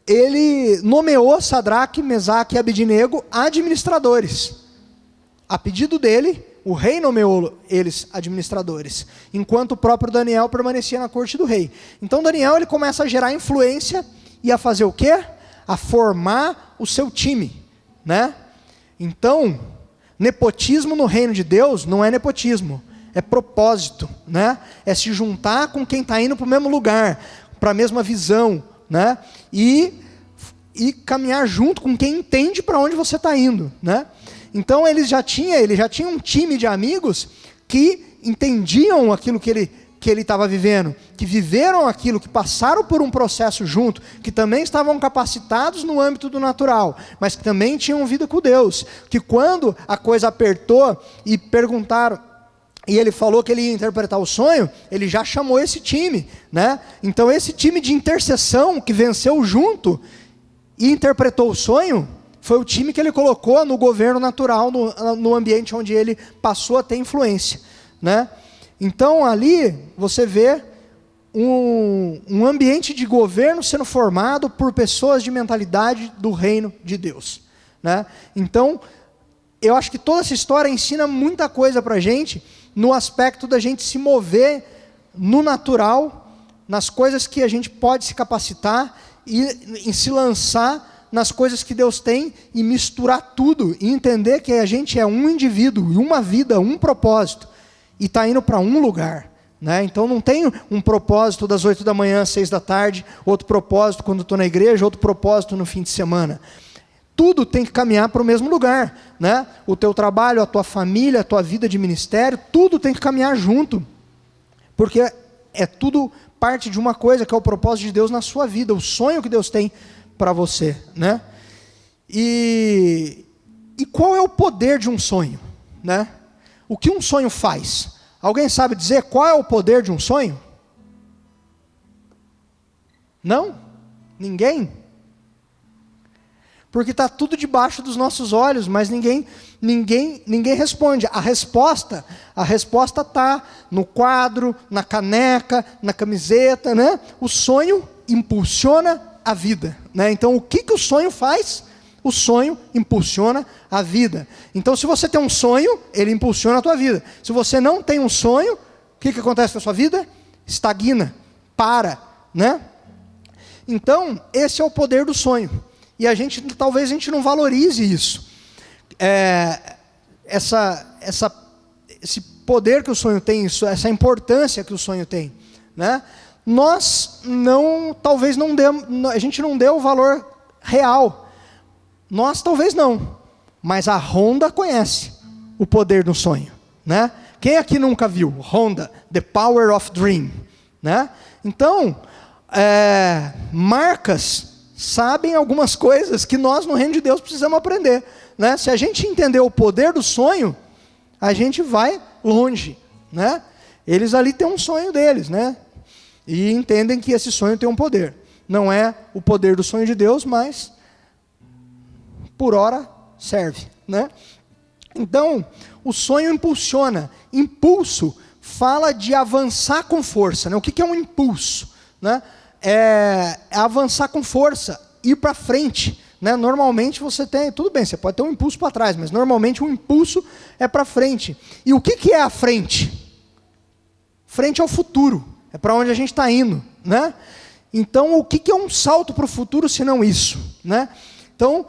Ele nomeou Sadraque, Mesaque e Abednego administradores. A pedido dele, o rei nomeou eles administradores, enquanto o próprio Daniel permanecia na corte do rei. Então Daniel ele começa a gerar influência e a fazer o quê? A formar o seu time, né? Então, nepotismo no reino de Deus não é nepotismo, é propósito, né? É se juntar com quem está indo para o mesmo lugar, para a mesma visão, né? E caminhar junto com quem entende para onde você está indo, né? Então ele já tinha um time de amigos que entendiam aquilo que ele estava vivendo, que viveram aquilo, que passaram por um processo junto, que também estavam capacitados no âmbito do natural, mas que também tinham vida com Deus, que quando a coisa apertou e perguntaram, e ele falou que ele ia interpretar o sonho, ele já chamou esse time, né? Então esse time de intercessão que venceu junto e interpretou o sonho, foi o time que ele colocou no governo natural, no ambiente onde ele passou a ter influência, né? Então ali você vê um ambiente de governo sendo formado por pessoas de mentalidade do reino de Deus, né? Então eu acho que toda essa história ensina muita coisa para a gente, no aspecto da gente se mover no natural, nas coisas que a gente pode se capacitar e se lançar nas coisas que Deus tem e misturar tudo e entender que a gente é um indivíduo, uma vida, um propósito e está indo para um lugar. Né? Então não tem um propósito das 8 da manhã às 6 da tarde, outro propósito quando estou na igreja, outro propósito no fim de semana. Tudo tem que caminhar para o mesmo lugar, né? O teu trabalho, a tua família, a tua vida de ministério, tudo tem que caminhar junto, porque é tudo parte de uma coisa que é o propósito de Deus na sua vida, o sonho que Deus tem para você, né? E qual é o poder de um sonho, né? O que um sonho faz? Alguém sabe dizer qual é o poder de um sonho? Não? Ninguém? Porque está tudo debaixo dos nossos olhos, mas ninguém responde. A resposta está no quadro, na caneca, na camiseta, né? O sonho impulsiona a vida, né? Então o que o sonho faz? O sonho impulsiona a vida. Então se você tem um sonho, ele impulsiona a tua vida. Se você não tem um sonho, o que acontece com a sua vida? Estagna, para, né? Então esse é o poder do sonho. E talvez a gente não valorize isso. Esse poder que o sonho tem, essa importância que o sonho tem, né? A gente não deu o valor real. Nós talvez não, mas a Honda conhece o poder do sonho, né? Quem aqui nunca viu Honda, The Power of Dream, né? Então, marcas sabem algumas coisas que nós no reino de Deus precisamos aprender, né? Se a gente entender o poder do sonho, a gente vai longe, né? Eles ali têm um sonho deles, né? E entendem que esse sonho tem um poder. Não é o poder do sonho de Deus, mas por hora serve, né? Então, o sonho impulsiona. Impulso fala de avançar com força, né? O que é um impulso, né? É avançar com força, ir para frente, né? Normalmente você tem, tudo bem, você pode ter um impulso para trás, mas normalmente um impulso é para frente. E o que é a frente? Frente ao futuro, é para onde a gente está indo, né? Então o que é um salto para o futuro se não isso, né? Então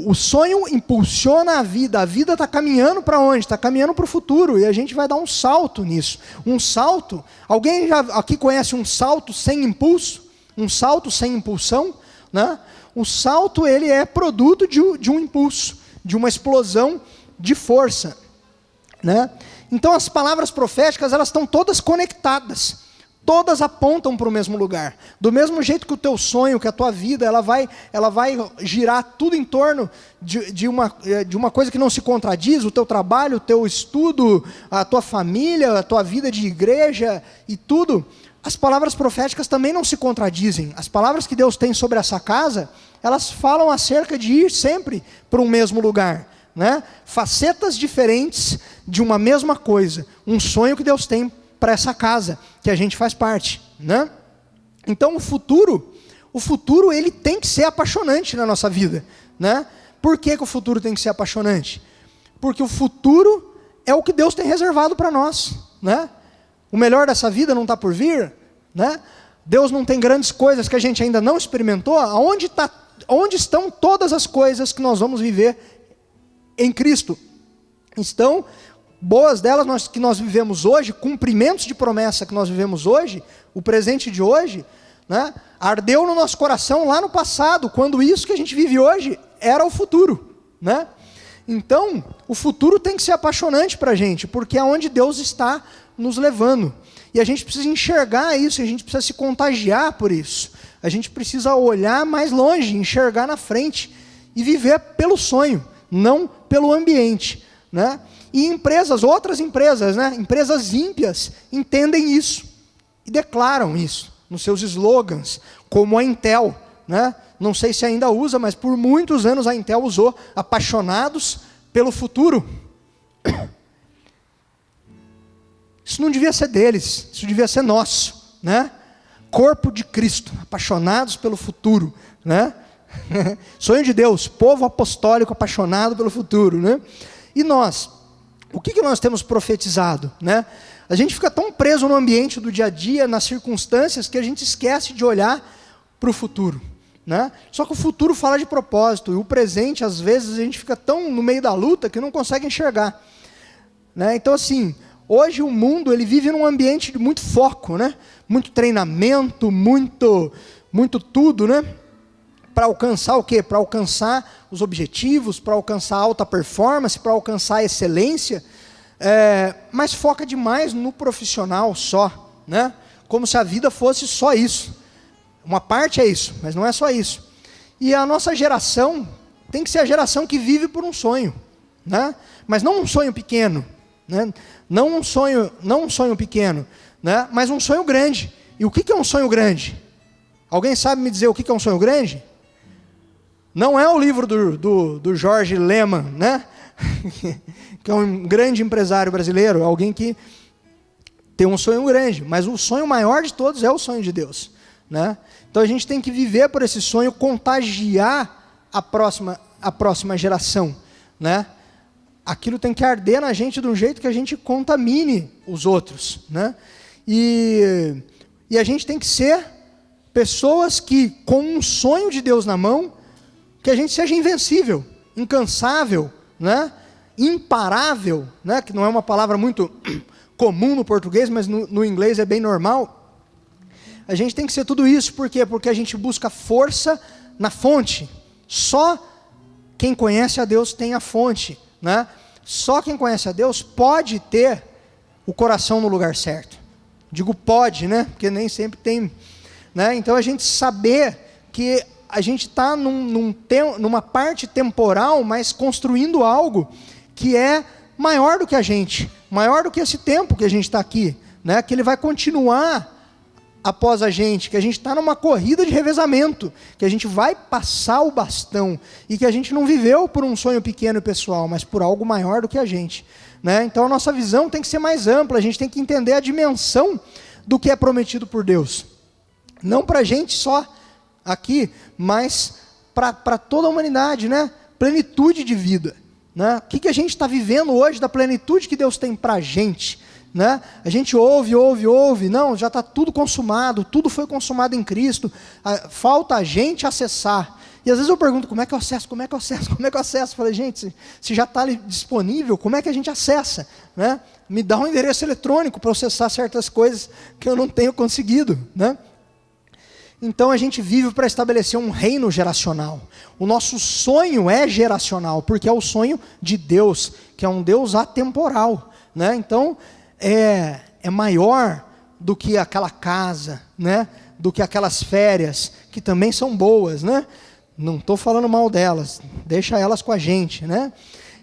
o sonho impulsiona a vida está caminhando para onde? Está caminhando para o futuro, e a gente vai dar um salto nisso. Um salto, alguém já aqui conhece um salto sem impulso? Um salto sem impulsão? Né? O salto, ele é produto de um impulso, de uma explosão de força. Né? Então as palavras proféticas, elas estão todas conectadas. Todas apontam para o mesmo lugar. Do mesmo jeito que o teu sonho, que a tua vida, ela vai girar tudo em torno de uma coisa que não se contradiz, o teu trabalho, o teu estudo, a tua família, a tua vida de igreja e tudo. As palavras proféticas também não se contradizem. As palavras que Deus tem sobre essa casa, elas falam acerca de ir sempre para um mesmo lugar. Né? Facetas diferentes de uma mesma coisa. Um sonho que Deus tem para essa casa, que a gente faz parte, né? Então o futuro ele tem que ser apaixonante na nossa vida, né? Por que o futuro tem que ser apaixonante? Porque o futuro é o que Deus tem reservado para nós, né? O melhor dessa vida não está por vir, né? Deus não tem grandes coisas que a gente ainda não experimentou. Onde estão todas as coisas que nós vamos viver em Cristo? Estão boas delas que nós vivemos hoje, cumprimentos de promessa que nós vivemos hoje, o presente de hoje, né, ardeu no nosso coração lá no passado, quando isso que a gente vive hoje era o futuro. Né? Então, o futuro tem que ser apaixonante para a gente, porque é onde Deus está nos levando. E a gente precisa enxergar isso, a gente precisa se contagiar por isso. A gente precisa olhar mais longe, enxergar na frente e viver pelo sonho, não pelo ambiente. Né? E outras empresas, né? Empresas ímpias, entendem isso e declaram isso nos seus slogans, como a Intel. Né? Não sei se ainda usa, mas por muitos anos a Intel usou apaixonados pelo futuro. Isso não devia ser deles, isso devia ser nosso. Né? Corpo de Cristo, apaixonados pelo futuro. Né? Sonho de Deus, povo apostólico apaixonado pelo futuro. Né? E nós? O que nós temos profetizado? Né? A gente fica tão preso no ambiente do dia a dia, nas circunstâncias, que a gente esquece de olhar para o futuro. Né? Só que o futuro fala de propósito, e o presente, às vezes, a gente fica tão no meio da luta que não consegue enxergar. Né? Então, assim, hoje o mundo ele vive num ambiente de muito foco, né? Muito treinamento, muito tudo, né? Para alcançar o quê? Para alcançar os objetivos, para alcançar alta performance, para alcançar a excelência, mas foca demais no profissional só, né? Como se a vida fosse só isso. Uma parte é isso, mas não é só isso. E a nossa geração tem que ser a geração que vive por um sonho, né? Mas não um sonho pequeno, né? Não um sonho pequeno, né? Mas um sonho grande. E o que é um sonho grande? Alguém sabe me dizer o que é um sonho grande? Não é o livro do Jorge Lehmann, né? Que é um grande empresário brasileiro, alguém que tem um sonho grande, mas o sonho maior de todos é o sonho de Deus. Né? Então a gente tem que viver por esse sonho, contagiar a próxima geração. Né? Aquilo tem que arder na gente de um jeito que a gente contamine os outros. Né? E a gente tem que ser pessoas que, com um sonho de Deus na mão, que a gente seja invencível, incansável, né? Imparável, né? Que não é uma palavra muito comum no português, mas no inglês é bem normal. A gente tem que ser tudo isso, por quê? Porque a gente busca força na fonte. Só quem conhece a Deus tem a fonte, né? Só quem conhece a Deus pode ter o coração no lugar certo. Digo pode, né? Porque nem sempre tem, né? Então a gente saber que a gente está numa parte temporal, mas construindo algo que é maior do que a gente, maior do que esse tempo que a gente está aqui, né? Que ele vai continuar após a gente, que a gente está numa corrida de revezamento, que a gente vai passar o bastão, e que a gente não viveu por um sonho pequeno e pessoal, mas por algo maior do que a gente. Né? Então a nossa visão tem que ser mais ampla, a gente tem que entender a dimensão do que é prometido por Deus. Não para a gente só aqui, mas para toda a humanidade, né? Plenitude de vida. Né? O que a gente está vivendo hoje da plenitude que Deus tem para a gente? Né? A gente ouve, não, já está tudo consumado, tudo foi consumado em Cristo, falta a gente acessar. E às vezes eu pergunto, como é que eu acesso? Como é que eu acesso? Como é que eu acesso? Eu falei, gente, se já está disponível, como é que a gente acessa? Né? Me dá um endereço eletrônico para acessar certas coisas que eu não tenho conseguido. Né? Então a gente vive para estabelecer um reino geracional. O nosso sonho é geracional, porque é o sonho de Deus, que é um Deus atemporal. Né? Então é maior do que aquela casa, né? Do que aquelas férias, que também são boas. Né? Não estou falando mal delas, deixa elas com a gente. Né?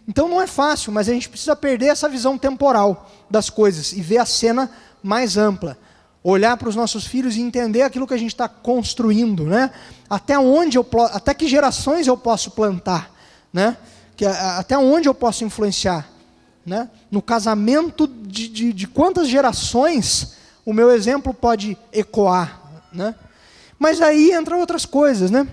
Então não é fácil, mas a gente precisa perder essa visão temporal das coisas e ver a cena mais ampla. Olhar para os nossos filhos e entender aquilo que a gente está construindo, né? Até que gerações eu posso plantar, né? Até onde eu posso influenciar, né? No casamento de quantas gerações o meu exemplo pode ecoar, né? Mas aí entram outras coisas, né?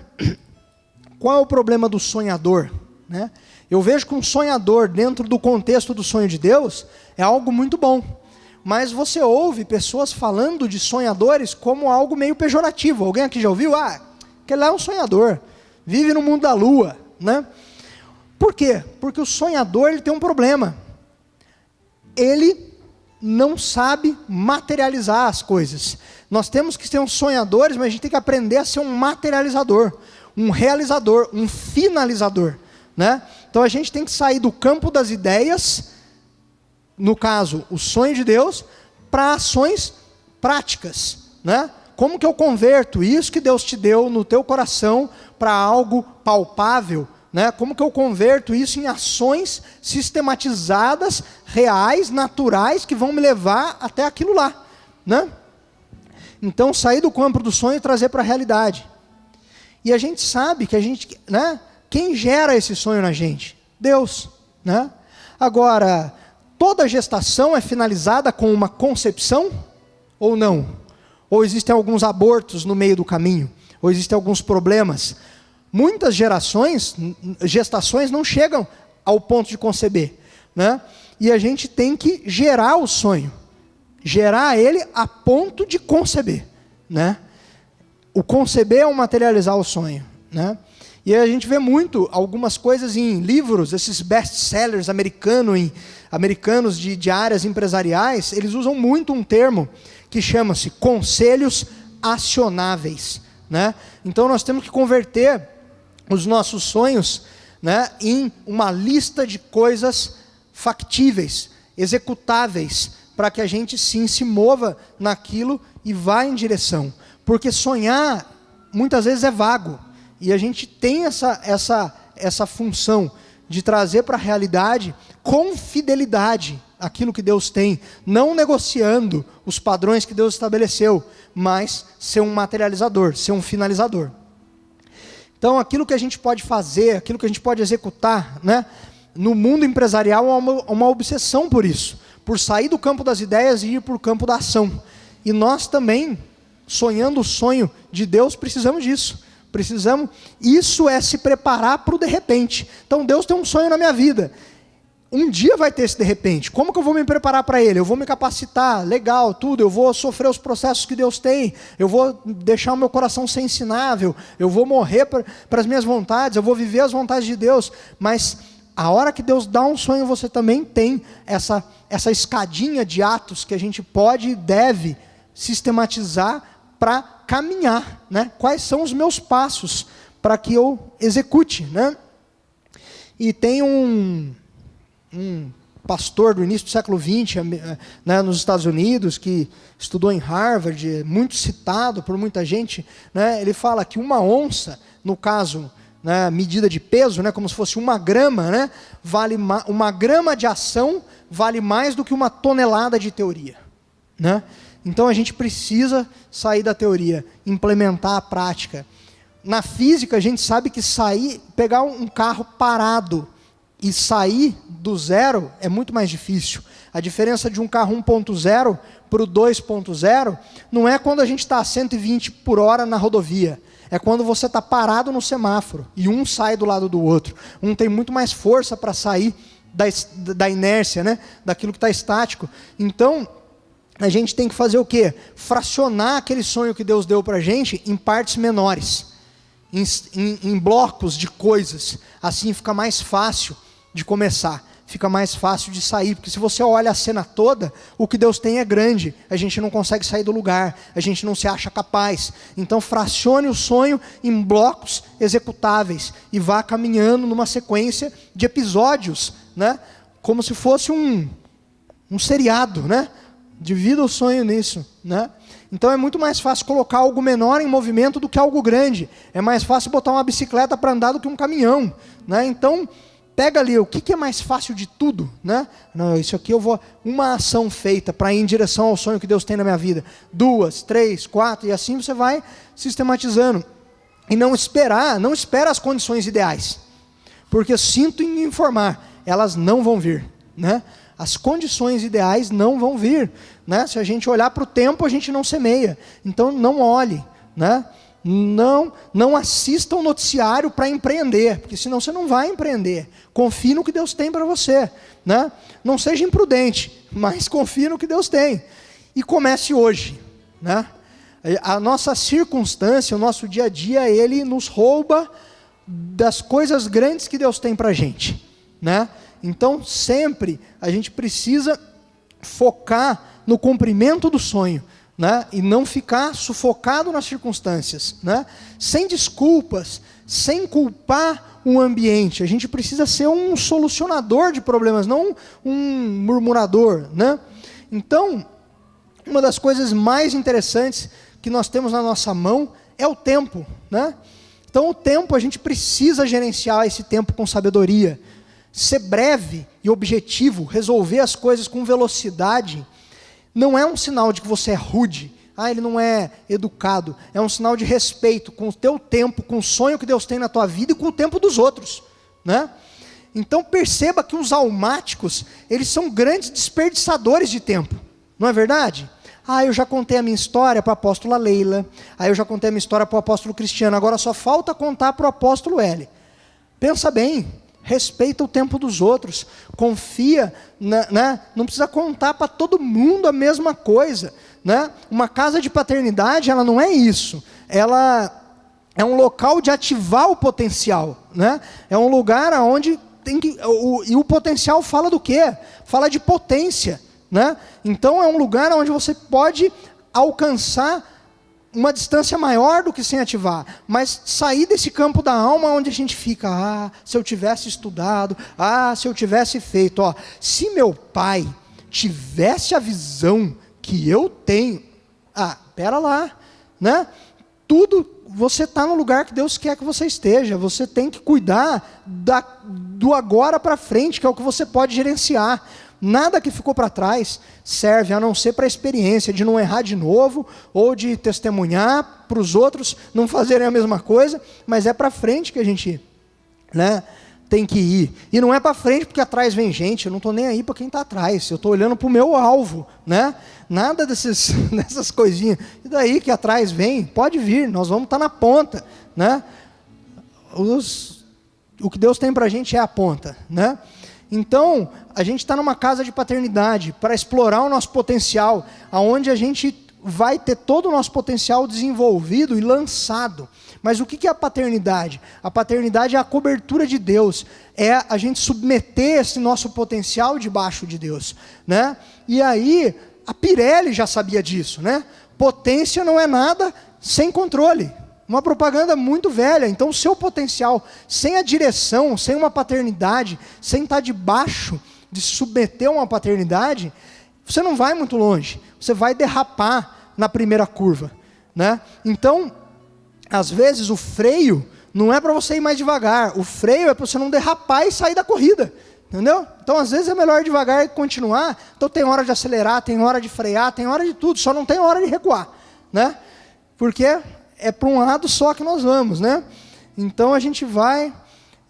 Qual é o problema do sonhador, né? Eu vejo que um sonhador dentro do contexto do sonho de Deus é algo muito bom. Mas você ouve pessoas falando de sonhadores como algo meio pejorativo. Alguém aqui já ouviu? Aquele lá é um sonhador, vive no mundo da lua. Né? Por quê? Porque o sonhador ele tem um problema. Ele não sabe materializar as coisas. Nós temos que ser uns sonhadores, mas a gente tem que aprender a ser um materializador, um realizador, um finalizador. Né? Então a gente tem que sair do campo das ideias, no caso, o sonho de Deus, para ações práticas. Né? Como que eu converto isso que Deus te deu no teu coração para algo palpável? Né? Como que eu converto isso em ações sistematizadas, reais, naturais, que vão me levar até aquilo lá? Né? Então, sair do campo do sonho e trazer para a realidade. E a gente sabe que né? Quem gera esse sonho na gente? Deus. Né? Agora, toda gestação é finalizada com uma concepção ou não? Ou existem alguns abortos no meio do caminho? Ou existem alguns problemas? Muitas gestações não chegam ao ponto de conceber. Né? E a gente tem que gerar o sonho. Gerar ele a ponto de conceber. Né? O conceber é o materializar o sonho. Né? E a gente vê muito algumas coisas em livros, esses best-sellers americanos de áreas empresariais, eles usam muito um termo que chama-se conselhos acionáveis. Né? Então nós temos que converter os nossos sonhos, né, em uma lista de coisas factíveis, executáveis, para que a gente sim se mova naquilo e vá em direção. Porque sonhar muitas vezes é vago. E a gente tem essa função de trazer para a realidade com fidelidade aquilo que Deus tem, não negociando os padrões que Deus estabeleceu, mas ser um materializador, ser um finalizador. Então aquilo que a gente pode fazer, aquilo que a gente pode executar, né, no mundo empresarial há uma obsessão por isso, por sair do campo das ideias e ir para o campo da ação. E nós também, sonhando o sonho de Deus, precisamos disso. Isso é se preparar para o de repente. Então Deus tem um sonho na minha vida. Um dia vai ter esse de repente. Como que eu vou me preparar para ele? Eu vou me capacitar, legal, tudo. Eu vou sofrer os processos que Deus tem. Eu vou deixar o meu coração ser ensinável. Eu vou morrer para as minhas vontades. Eu vou viver as vontades de Deus. Mas a hora que Deus dá um sonho, você também tem essa escadinha de atos que a gente pode e deve sistematizar para caminhar, né? Quais são os meus passos para que eu execute, né? E tem um pastor do início do século XX, né, nos Estados Unidos, que estudou em Harvard, muito citado por muita gente, né? Ele fala que uma onça, no caso, né, medida de peso, né, como se fosse 1 grama, né, uma grama de ação vale mais do que 1 tonelada de teoria, né? Então a gente precisa sair da teoria, implementar a prática. Na física a gente sabe que pegar um carro parado e sair do zero é muito mais difícil. A diferença de um carro 1.0 para o 2.0 não é quando a gente está a 120 por hora na rodovia. É quando você está parado no semáforo e um sai do lado do outro. Um tem muito mais força para sair da inércia, né? Daquilo que está estático. Então a gente tem que fazer o quê? Fracionar aquele sonho que Deus deu para a gente em partes menores. em blocos de coisas. Assim fica mais fácil de começar, fica mais fácil de sair, porque se você olha a cena toda, o que Deus tem é grande, a gente não consegue sair do lugar, a gente não se acha capaz. Então fracione o sonho em blocos executáveis e vá caminhando numa sequência de episódios, né? Como se fosse um seriado, né? Divida o sonho nisso, né? Então é muito mais fácil colocar algo menor em movimento do que algo grande. É mais fácil botar uma bicicleta para andar do que um caminhão, né? Então pega ali o que é mais fácil de tudo, né? Não, isso aqui eu vou uma ação feita para ir em direção ao sonho que Deus tem na minha vida. 2, 3, 4 e assim você vai sistematizando. E não espera as condições ideais, porque sinto em informar, elas não vão vir, né? As condições ideais não vão vir, né? Se a gente olhar para o tempo, a gente não semeia. Então não olhe, né? Não assista o noticiário para empreender, porque senão você não vai empreender. Confie no que Deus tem para você, né? Não seja imprudente, mas confie no que Deus tem. E comece hoje, né? A nossa circunstância, o nosso dia a dia, ele nos rouba das coisas grandes que Deus tem para a gente, né? Então sempre a gente precisa focar no cumprimento do sonho, né? E não ficar sufocado nas circunstâncias, né? Sem desculpas, sem culpar o ambiente. A gente precisa ser um solucionador de problemas, não um murmurador, né? Então, uma das coisas mais interessantes que nós temos na nossa mão é o tempo, né? Então o tempo, a gente precisa gerenciar esse tempo com sabedoria. Ser breve e objetivo, resolver as coisas com velocidade, não é um sinal de que você é rude, ele não é educado, é um sinal de respeito com o teu tempo, com o sonho que Deus tem na tua vida e com o tempo dos outros, né? Então perceba que os almáticos, eles são grandes desperdiçadores de tempo, não é verdade? Eu já contei a minha história para a apóstola Leila, eu já contei a minha história para o apóstolo Cristiano, agora só falta contar para o apóstolo L. Pensa bem, respeita o tempo dos outros, confia, né? Não precisa contar para todo mundo a mesma coisa, né? Uma casa de paternidade, ela não é isso, ela é um local de ativar o potencial, né? É um lugar onde tem que, e o potencial fala do quê? Fala de potência, né? Então é um lugar onde você pode alcançar uma distância maior do que sem ativar, mas sair desse campo da alma onde a gente fica, se eu tivesse estudado, se eu tivesse feito, se meu pai tivesse a visão que eu tenho, pera lá, né? Tudo, você está no lugar que Deus quer que você esteja, você tem que cuidar do agora para frente, que é o que você pode gerenciar. Nada que ficou para trás serve a não ser para a experiência de não errar de novo, ou de testemunhar para os outros não fazerem a mesma coisa, mas é para frente que a gente, né, tem que ir. E não é para frente porque atrás vem gente, eu não estou nem aí para quem está atrás, eu estou olhando para o meu alvo, né? Nada dessas coisinhas. E daí que atrás vem, pode vir, nós vamos estar na ponta, né? O que Deus tem para a gente é a ponta, né? Então, a gente está numa casa de paternidade para explorar o nosso potencial, aonde a gente vai ter todo o nosso potencial desenvolvido e lançado. Mas o que é a paternidade? A paternidade é a cobertura de Deus, é a gente submeter esse nosso potencial debaixo de Deus, né? E aí, a Pirelli já sabia disso, né? Potência não é nada sem controle. Uma propaganda muito velha. Então o seu potencial, sem a direção, sem uma paternidade, sem estar debaixo de se submeter a uma paternidade, você não vai muito longe, você vai derrapar na primeira curva, né? Então, às vezes o freio não é para você ir mais devagar, o freio é para você não derrapar e sair da corrida, entendeu? Então às vezes é melhor ir devagar e continuar. Então tem hora de acelerar, tem hora de frear, tem hora de tudo, só não tem hora de recuar, né? Porque é para um lado só que nós vamos, né? Então a gente vai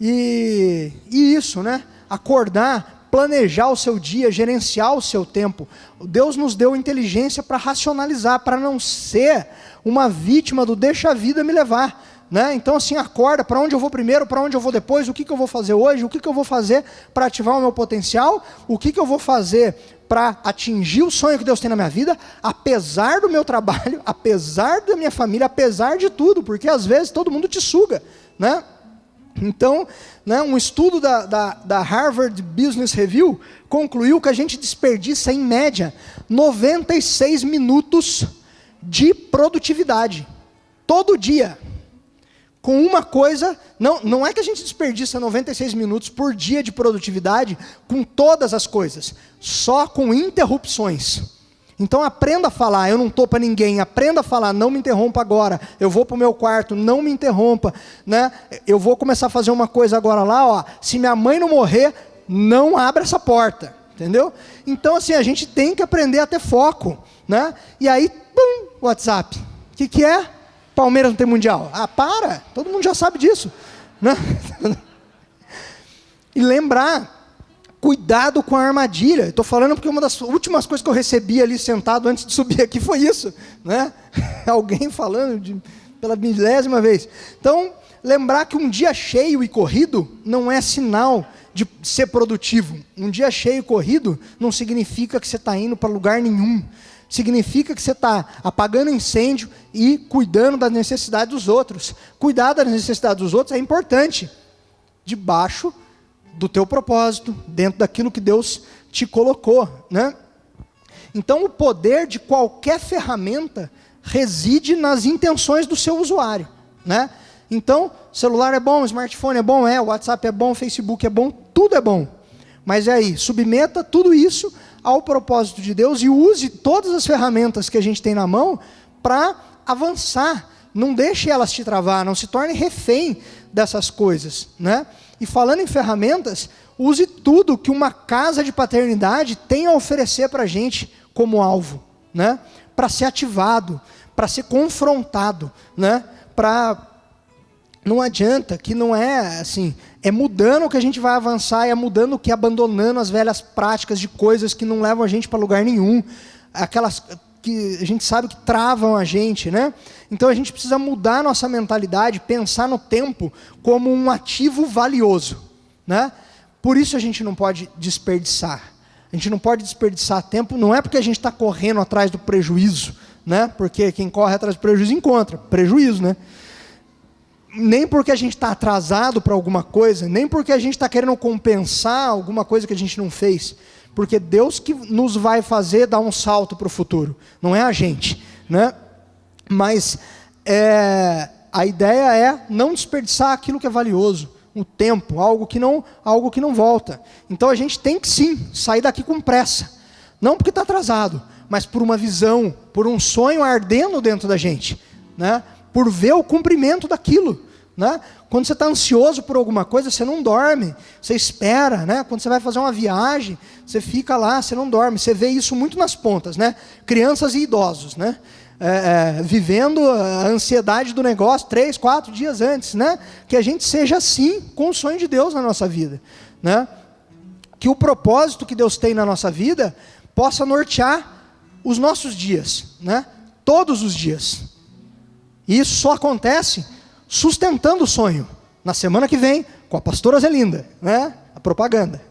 e isso, né? Acordar, planejar o seu dia, gerenciar o seu tempo. Deus nos deu inteligência para racionalizar, para não ser uma vítima do deixa a vida me levar, né? Então assim, acorda, para onde eu vou primeiro, para onde eu vou depois, o que eu vou fazer hoje, o que eu vou fazer para ativar o meu potencial, o que eu vou fazer para atingir o sonho que Deus tem na minha vida, apesar do meu trabalho, apesar da minha família, apesar de tudo, porque às vezes todo mundo te suga, né? Então, né, um estudo da Harvard Business Review concluiu que a gente desperdiça, em média, 96 minutos de produtividade, todo dia, com uma coisa. Não é que a gente desperdiça 96 minutos por dia de produtividade com todas as coisas, só com interrupções. Então aprenda a falar, eu não estou para ninguém, aprenda a falar, não me interrompa agora, eu vou para o meu quarto, não me interrompa, né? Eu vou começar a fazer uma coisa agora lá, ó, se minha mãe não morrer, não abra essa porta, entendeu? Então assim, a gente tem que aprender a ter foco, né? E aí, pum, WhatsApp, o que é? Palmeiras não tem mundial. Ah, para, todo mundo já sabe disso, né? E lembrar, cuidado com a armadilha. Estou falando porque uma das últimas coisas que eu recebi ali sentado antes de subir aqui foi isso, né? Alguém falando pela 1000ª vez. Então, lembrar que um dia cheio e corrido não é sinal de ser produtivo. Um dia cheio e corrido não significa que você está indo para lugar nenhum. Significa que você está apagando incêndio e cuidando das necessidades dos outros. Cuidar das necessidades dos outros é importante, debaixo do teu propósito, dentro daquilo que Deus te colocou, né? Então, o poder de qualquer ferramenta reside nas intenções do seu usuário, né? Então, celular é bom, smartphone é bom, WhatsApp é bom, Facebook é bom, tudo é bom. Mas é aí, submeta tudo isso ao propósito de Deus e use todas as ferramentas que a gente tem na mão para avançar. Não deixe elas te travar, não se torne refém dessas coisas, né? E falando em ferramentas, use tudo que uma casa de paternidade tem a oferecer para a gente como alvo, né? Para ser ativado, para ser confrontado, né? Não adianta, que não é assim, é mudando que a gente vai avançar, é mudando que abandonando as velhas práticas de coisas que não levam a gente para lugar nenhum, aquelas que a gente sabe que travam a gente, né? Então a gente precisa mudar a nossa mentalidade, pensar no tempo como um ativo valioso, né? Por isso a gente não pode desperdiçar. A gente não pode desperdiçar tempo, não é porque a gente está correndo atrás do prejuízo, né? Porque quem corre atrás do prejuízo encontra prejuízo, né? Nem porque a gente está atrasado para alguma coisa, nem porque a gente está querendo compensar alguma coisa que a gente não fez, porque Deus que nos vai fazer dar um salto para o futuro, não é a gente, né? Mas a ideia é não desperdiçar aquilo que é valioso, o tempo, algo que não volta. Então a gente tem que sim sair daqui com pressa, não porque está atrasado, mas por uma visão, por um sonho ardendo dentro da gente, né? Por ver o cumprimento daquilo, né? Quando você está ansioso por alguma coisa, você não dorme, você espera, né? Quando você vai fazer uma viagem, você fica lá, você não dorme. Você vê isso muito nas pontas, né? Crianças e idosos, né? Vivendo a ansiedade do negócio 3, 4 dias antes, né? Que a gente seja assim com o sonho de Deus na nossa vida, né? Que o propósito que Deus tem na nossa vida possa nortear os nossos dias, né? Todos os dias. E isso só acontece sustentando o sonho. Na semana que vem, com a pastora Zelinda, né? A propaganda.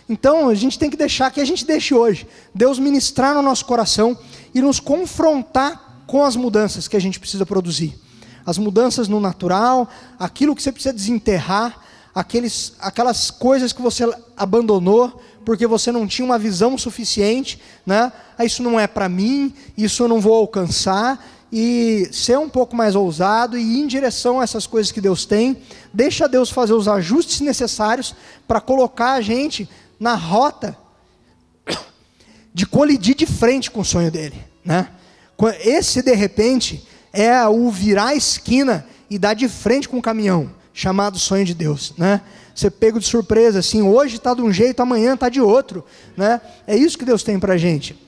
Então, a gente tem que deixar, que a gente deixe hoje, Deus ministrar no nosso coração e nos confrontar com as mudanças que a gente precisa produzir. As mudanças no natural, aquilo que você precisa desenterrar, aquelas coisas que você abandonou, porque você não tinha uma visão suficiente, né? Isso não é para mim, isso eu não vou alcançar. E ser um pouco mais ousado e ir em direção a essas coisas que Deus tem. Deixa Deus fazer os ajustes necessários para colocar a gente na rota de colidir de frente com o sonho dele, né? Esse, de repente, é o virar a esquina e dar de frente com o caminhão, chamado sonho de Deus, né? Você pego de surpresa, assim, hoje está de um jeito, amanhã está de outro, né? É isso que Deus tem para a gente.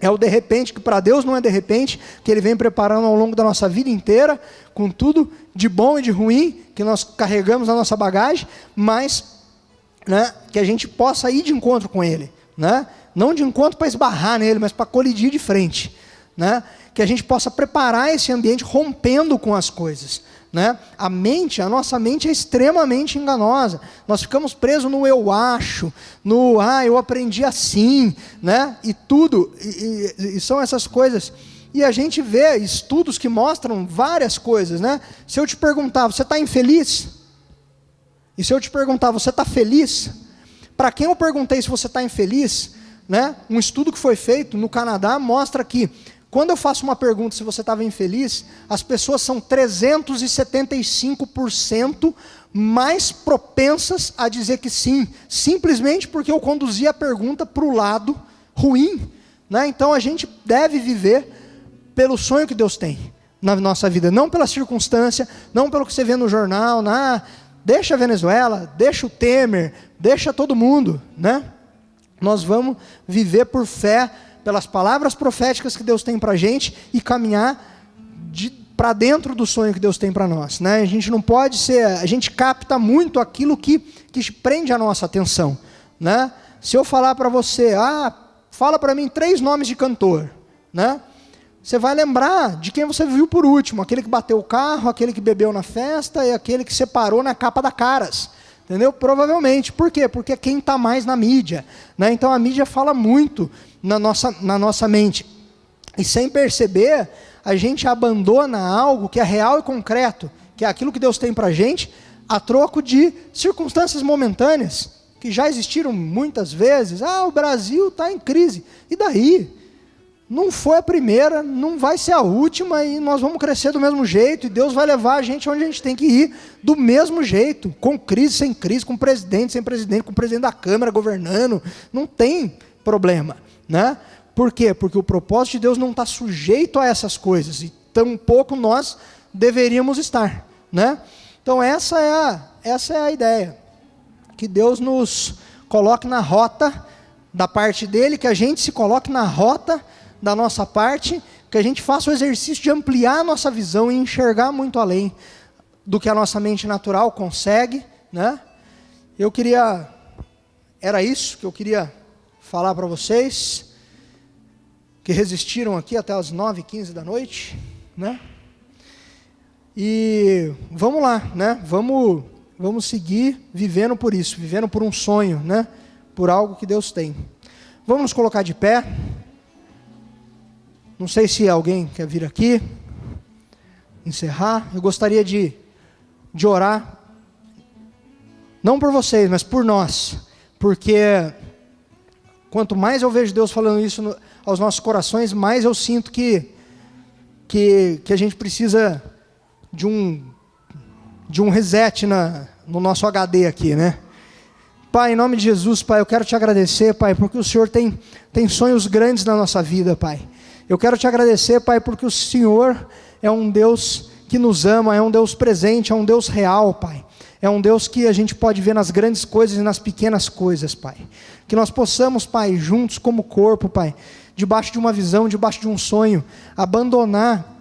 É o de repente, que para Deus não é de repente, que Ele vem preparando ao longo da nossa vida inteira, com tudo de bom e de ruim, que nós carregamos na nossa bagagem, mas, né, que a gente possa ir de encontro com Ele, né? Não de encontro para esbarrar nele, mas para colidir de frente, né? Que a gente possa preparar esse ambiente rompendo com as coisas, né? A nossa mente é extremamente enganosa. Nós ficamos presos no eu acho, no eu aprendi assim, né? E tudo, e são essas coisas. E a gente vê estudos que mostram várias coisas, né? Se eu te perguntar, você está infeliz? E se eu te perguntar, você está feliz? Para quem eu perguntei se você está infeliz, né? Um estudo que foi feito no Canadá mostra que quando eu faço uma pergunta se você estava infeliz, as pessoas são 375% mais propensas a dizer que sim, simplesmente porque eu conduzi a pergunta para o lado ruim, né? Então a gente deve viver pelo sonho que Deus tem na nossa vida, não pela circunstância, não pelo que você vê no jornal, deixa a Venezuela, deixa o Temer, deixa todo mundo, né? Nós vamos viver por fé, pelas palavras proféticas que Deus tem para a gente e caminhar para dentro do sonho que Deus tem para nós, né? A gente não pode ser, a gente capta muito aquilo que prende a nossa atenção, né? Se eu falar para você, fala para mim 3 nomes de cantor, né? Você vai lembrar de quem você viu por último, aquele que bateu o carro, aquele que bebeu na festa e aquele que separou na capa da Caras, entendeu? Provavelmente. Por quê? Porque é quem está mais na mídia, né? Então a mídia fala muito na nossa mente. E sem perceber, a gente abandona algo que é real e concreto, que é aquilo que Deus tem para a gente, a troco de circunstâncias momentâneas, que já existiram muitas vezes. O Brasil está em crise. E daí? Não foi a primeira, não vai ser a última, e nós vamos crescer do mesmo jeito, e Deus vai levar a gente onde a gente tem que ir, do mesmo jeito, com crise, sem crise, com presidente, sem presidente, com o presidente da Câmara governando, não tem problema, né? Por quê? Porque o propósito de Deus não está sujeito a essas coisas, e tampouco nós deveríamos estar, né? Então essa é a ideia, que Deus nos coloque na rota da parte dele, que a gente se coloque na rota da nossa parte, que a gente faça o exercício de ampliar a nossa visão e enxergar muito além do que a nossa mente natural consegue, né? Era isso que eu queria falar para vocês, que resistiram aqui até as 9h15 da noite, né? E vamos lá, né? Vamos seguir vivendo por isso, vivendo por um sonho, né? Por algo que Deus tem. Vamos nos colocar de pé. Não sei se alguém quer vir aqui, encerrar. Eu gostaria de orar, não por vocês, mas por nós, porque quanto mais eu vejo Deus falando isso aos nossos corações, mais eu sinto que a gente precisa de um reset no nosso HD aqui, né? Pai, em nome de Jesus, Pai, eu quero te agradecer, Pai, porque o Senhor tem sonhos grandes na nossa vida, Pai. Eu quero te agradecer, Pai, porque o Senhor é um Deus que nos ama, é um Deus presente, é um Deus real, Pai. É um Deus que a gente pode ver nas grandes coisas e nas pequenas coisas, Pai. Que nós possamos, Pai, juntos como corpo, Pai, debaixo de uma visão, debaixo de um sonho, abandonar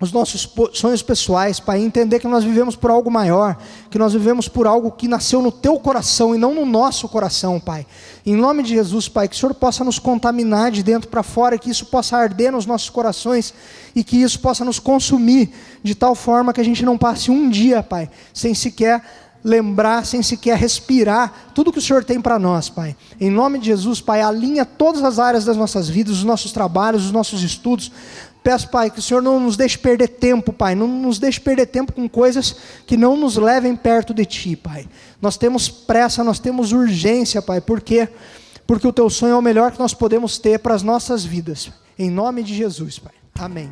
os nossos sonhos pessoais, Pai, entender que nós vivemos por algo maior, que nós vivemos por algo que nasceu no Teu coração e não no nosso coração, Pai. Em nome de Jesus, Pai, que o Senhor possa nos contaminar de dentro para fora, que isso possa arder nos nossos corações e que isso possa nos consumir de tal forma que a gente não passe um dia, Pai, sem sequer lembrar, sem sequer respirar tudo que o Senhor tem para nós, Pai. Em nome de Jesus, Pai, alinha todas as áreas das nossas vidas, os nossos trabalhos, os nossos estudos. Peço, Pai, que o Senhor não nos deixe perder tempo, Pai, não nos deixe perder tempo com coisas que não nos levem perto de Ti, Pai. Nós temos pressa, nós temos urgência, Pai, porque o Teu sonho é o melhor que nós podemos ter para as nossas vidas. Em nome de Jesus, Pai. Amém.